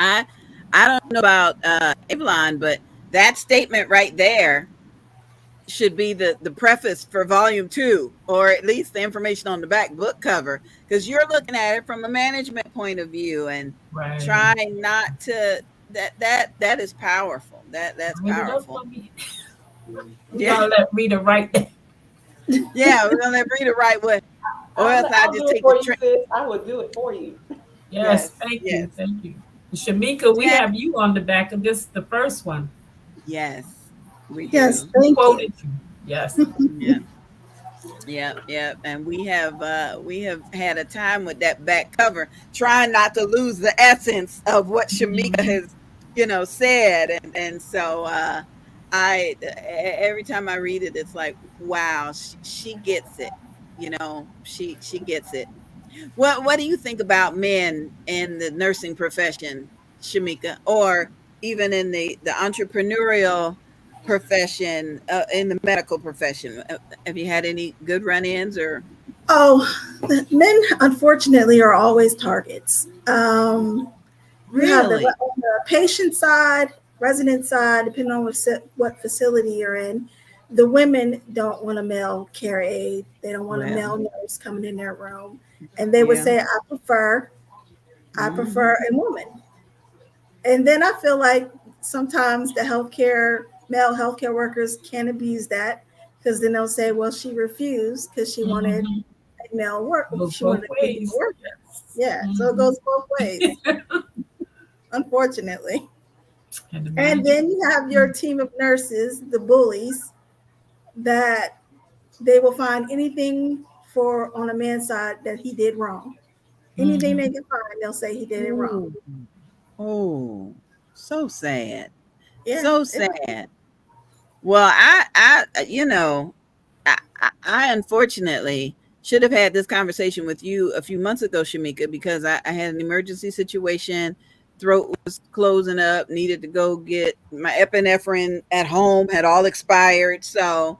I I don't know about Avalon, but that statement right there should be the preface for volume 2, or at least the information on the back book cover, because you're looking at it from a management point of view and Right. trying not to that is powerful. That's Write it up powerful. for me. We're Yeah. gonna let Rita write that. Yeah, we're gonna read it right way, or else I I'll just do it take the for you, train. sis. I will do it for you. Yes, Yes, thank you, yes. thank you. Shamika, we Jan- have you on the back of this, the first one. yes, we Yes, do. We thank you. quoted you. Yes. Yeah. Yep, yep. And we have had a time with that back cover, trying not to lose the essence of what Shamika Mhm. has, said. And so every time I read it, it's like, wow, she gets it. She gets it. What do you think about men in the nursing profession, Shamika, or even in the entrepreneurial profession, in the medical profession? Have you had any good run-ins or? Oh, men unfortunately are always targets. You have Really? on the patient side, resident side, depending on what facility you're in. The women don't want a male care aide. They don't want a Well, male nurse coming in their room, and they would yeah. say, I Hmm. prefer a woman." And then I feel like sometimes the male healthcare workers can abuse that because then they'll say, "Well, she refused because she wanted Mhm. a male work. Goes She both wanted a female ways. worker." Yes. Yeah, so it Mhm. goes both ways, unfortunately. And the And manager. then you have your team of nurses, the bullies, that they will find anything for on a man's side that he did wrong. Anything they Mhm. can find, they'll say he did it wrong. Oh, oh, so sad. Yeah, So sad. Well, I unfortunately should have had this conversation with you a few months ago, Shamika, because I had an emergency situation. Throat was closing up, needed to go get my epinephrine at home, had all expired. So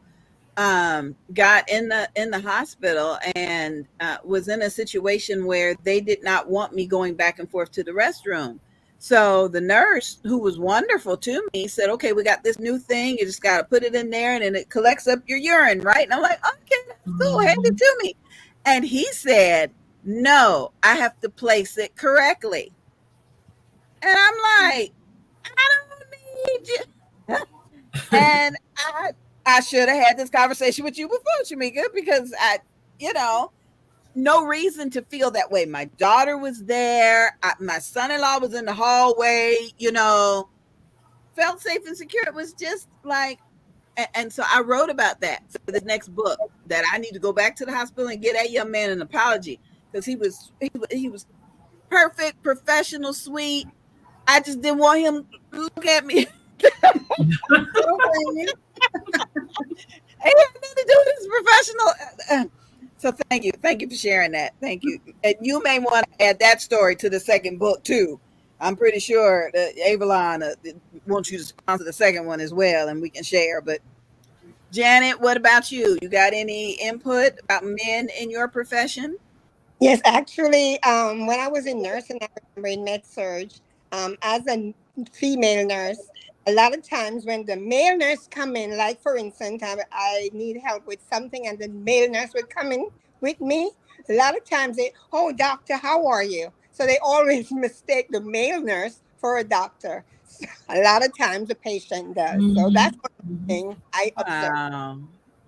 got in the hospital and was in a situation where they did not want me going back and forth to the restroom. So the nurse, who was wonderful to me, said, "Okay, we got this new thing. You just got to put it in there, and then it collects up your urine, right?" And I'm like, "Okay, that's cool. Hand it to me." And he said, "No, I have to place it correctly." And I'm like, "I don't need you." And I should have had this conversation with you before, Shamika, because you know, no reason to feel that way. My daughter was there. My son-in-law was in the hallway, felt safe and secure. It was just like, and so I wrote about that for the next book, that I need to go back to the hospital and get that young man an apology, because he was perfect, professional, sweet. I just didn't want him to look at me. Okay. It had nothing to do with his professional. So thank you for sharing that. Thank you. And you may want to add that story to the second book too. I'm pretty sure that Avalon wants you to sponsor the second one as well, and we can share. But Janet, what about you? You got any input about men in your profession? Yes, actually, when I was in nursing, I remember in med surge, as a female nurse, a lot of times when the male nurse come in, like for instance, I need help with something, and the male nurse would come in with me. A lot of times they, "Oh, doctor, how are you?" So they always mistake the male nurse for a doctor. So a lot of times the patient does. So that's one thing I observed. Wow.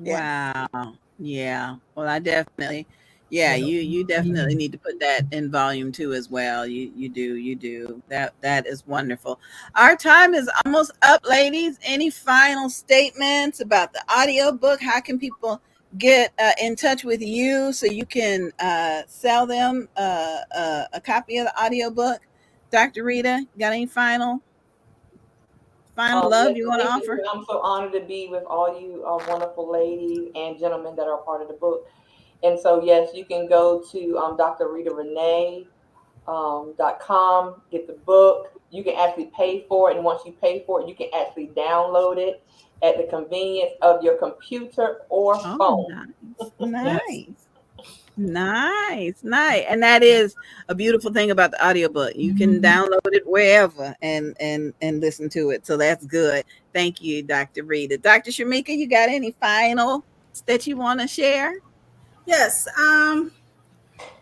Yes. Wow. Yeah. Well, I definitely, yeah, Yeah. you definitely need to put that in volume two as well. You do. That is wonderful. Our time is almost up, ladies. Any final statements about the audiobook? How can people get in touch with you so you can sell them a copy of the audiobook? Dr. Rita, got any final love Yes, you want to thank you. offer? I'm so honored to be with all you wonderful ladies and gentlemen that are part of the book. And so, yes, you can go to drritarenee.com, get the book. You can actually pay for it. And once you pay for it, you can actually download it at the convenience of your computer or Oh, phone. Yes. nice. Nice. And that is a beautiful thing about the audiobook. You can download it wherever and listen to it. So that's good. Thank you, Dr. Rita. Dr. Shamika, you got any final that you want to share? Yes.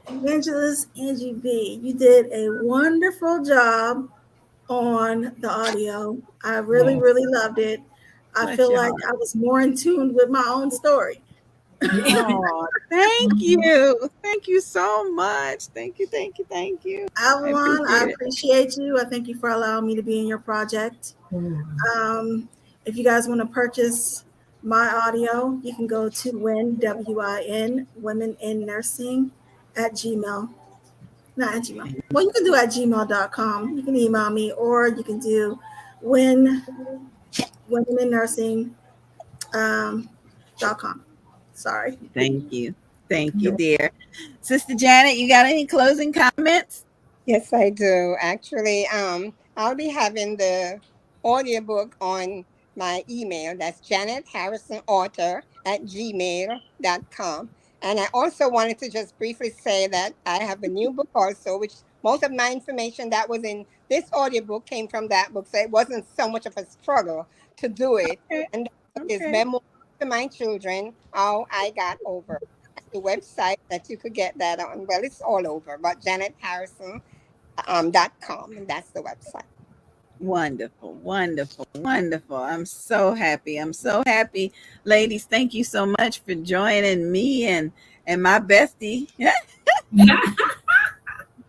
Evangelist Angie B, you did a wonderful job on the audio. I really, Yes. really loved it. I Bless feel your like heart. I was more in tune with my own story. Oh, thank you. Thank you so much. Thank you. I Avalon, I appreciate it. appreciate you. I thank you for allowing me to be in your project. Mhm. If you guys want to purchase my audio, you can go to WIN, Women in Nursing, at Gmail. Not at Gmail. Well, you can do at gmail.com. You can email me, or you can do WIN, Women in Nursing, .com. Sorry. Thank you. Thank you, dear. Sister Janet, you got any closing comments? Yes, I do. Actually, I'll be having the audiobook on my email. That's Janet Harrison Author at gmail.com. And I also wanted to just briefly say that I have a new book also, which most of my information that was in this audiobook came from that book. So it wasn't so much of a struggle to do it. Okay. And that is Okay. Memoir to My Children, How I Got Over. The website that you could get that on. Well, it's all over, but Janet Harrison .com, and that's the website. Wonderful. I'm so happy. Ladies, thank you so much for joining me and my bestie.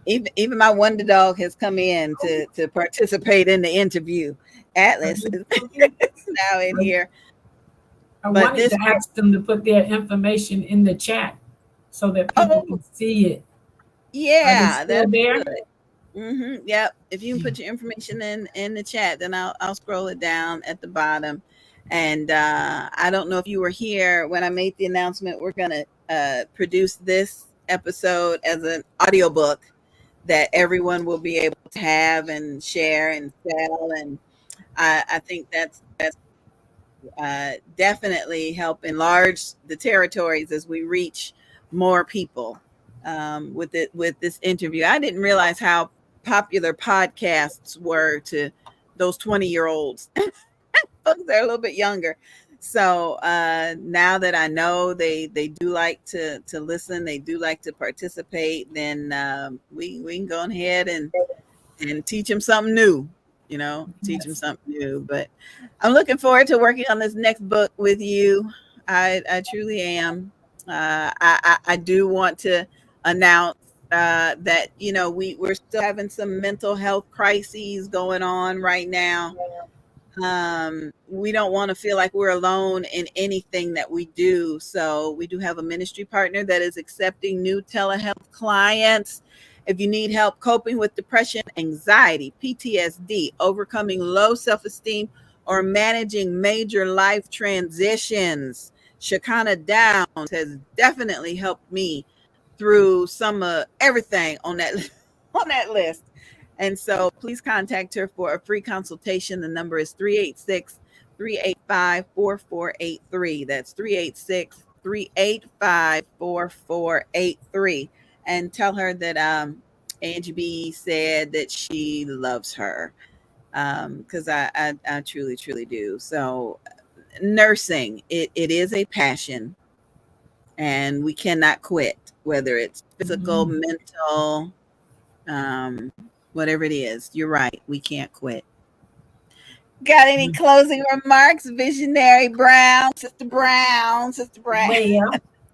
Even my wonder dog has come in to participate in the interview. Atlas is now in here. I But wanted this to ask them to put their information in the chat so that people oh can see it. Are they yeah, still that's there? good. Yep. If you can put your information in the chat, then I'll scroll it down at the bottom. And I don't know if you were here when I made the announcement. We're gonna produce this episode as an audiobook that everyone will be able to have and share and sell. And I think that's definitely help enlarge the territories as we reach more people with this interview. I didn't realize how popular podcasts were to those 20-year-olds. Folks that are a little bit younger. So now that I know they do like to listen, they do like to participate, then we can go ahead and teach them something new, teach them something new. But I'm looking forward to working on this next book with you. I truly am. I do want to announce that, we're still having some mental health crises going on right now. We don't want to feel like we're alone in anything that we do. So we do have a ministry partner that is accepting new telehealth clients. If you need help coping with depression, anxiety, PTSD, overcoming low self-esteem, or managing major life transitions, Shekinah Downs has definitely helped me through some of everything on that list. And so please contact her for a free consultation. The number is 386-385-4483. That's 386-385-4483. And tell her that Angie B said that she loves her, because I truly, truly do. So nursing, it is a passion, and we cannot quit, whether it's physical, mental, whatever it is. You're right. We can't quit. Got any closing remarks, Visionary Brown, Sister Brown, Sister Brown? Well,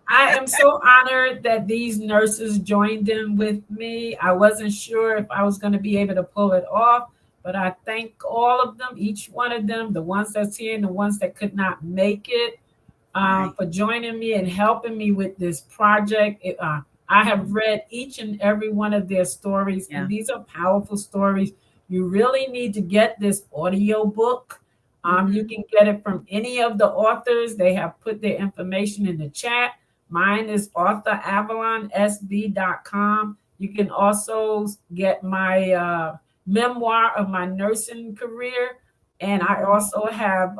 I am so honored that these nurses joined in with me. I wasn't sure if I was going to be able to pull it off, but I thank all of them, each one of them, the ones that's here and the ones that could not make it, for joining me and helping me with this project. I have read each and every one of their stories, and these are powerful stories. You really need to get this audiobook. You can get it from any of the authors. They have put their information in the chat. Mine is author.avalonsb.com. You can also get my memoir of my nursing career. And I also have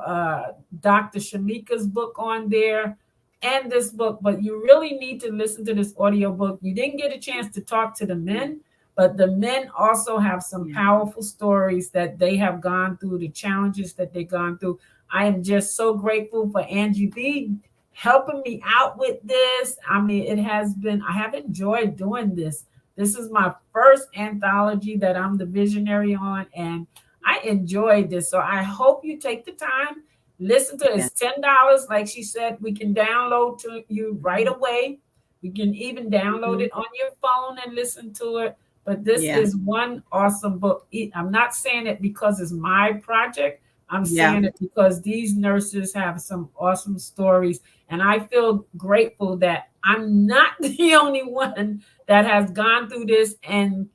Dr. Shamika's book on there and this book. But you really need to listen to this audiobook. You didn't get a chance to talk to the men, but the men also have some powerful stories that they have gone through, the challenges that they've gone through. I am just so grateful for Angie B helping me out with this. I mean, I have enjoyed doing this. This is my first anthology that I'm the visionary on, and I enjoyed this. So I hope you take the time, listen to it. It's $10. Like she said, we can download to you right away. You can even download it on your phone and listen to it. But this is one awesome book. I'm not saying it because it's my project. I'm saying it because these nurses have some awesome stories. And I feel grateful that I'm not the only one that has gone through this and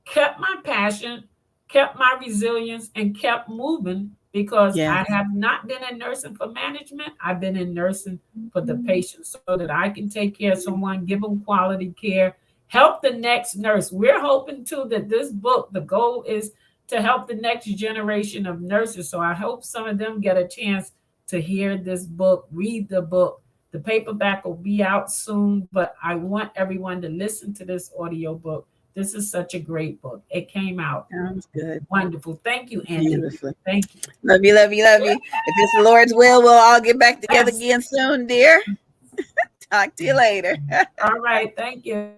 kept my passion, kept my resilience, and kept moving, because I have not been in nursing for management. I've been in nursing for the patients, so that I can take care of someone, give them quality care, help the next nurse. We're hoping too that this book, the goal is to help the next generation of nurses. So I hope some of them get a chance to hear this book, read the book. The paperback will be out soon, but I want everyone to listen to this audiobook. This is such a great book. It came out. Sounds good. Wonderful. Thank you, Angie. Beautiful. Thank you. Love you, love you, love you. If it's the Lord's will, we'll all get back together again soon, dear. Talk to you later. All right. Thank you.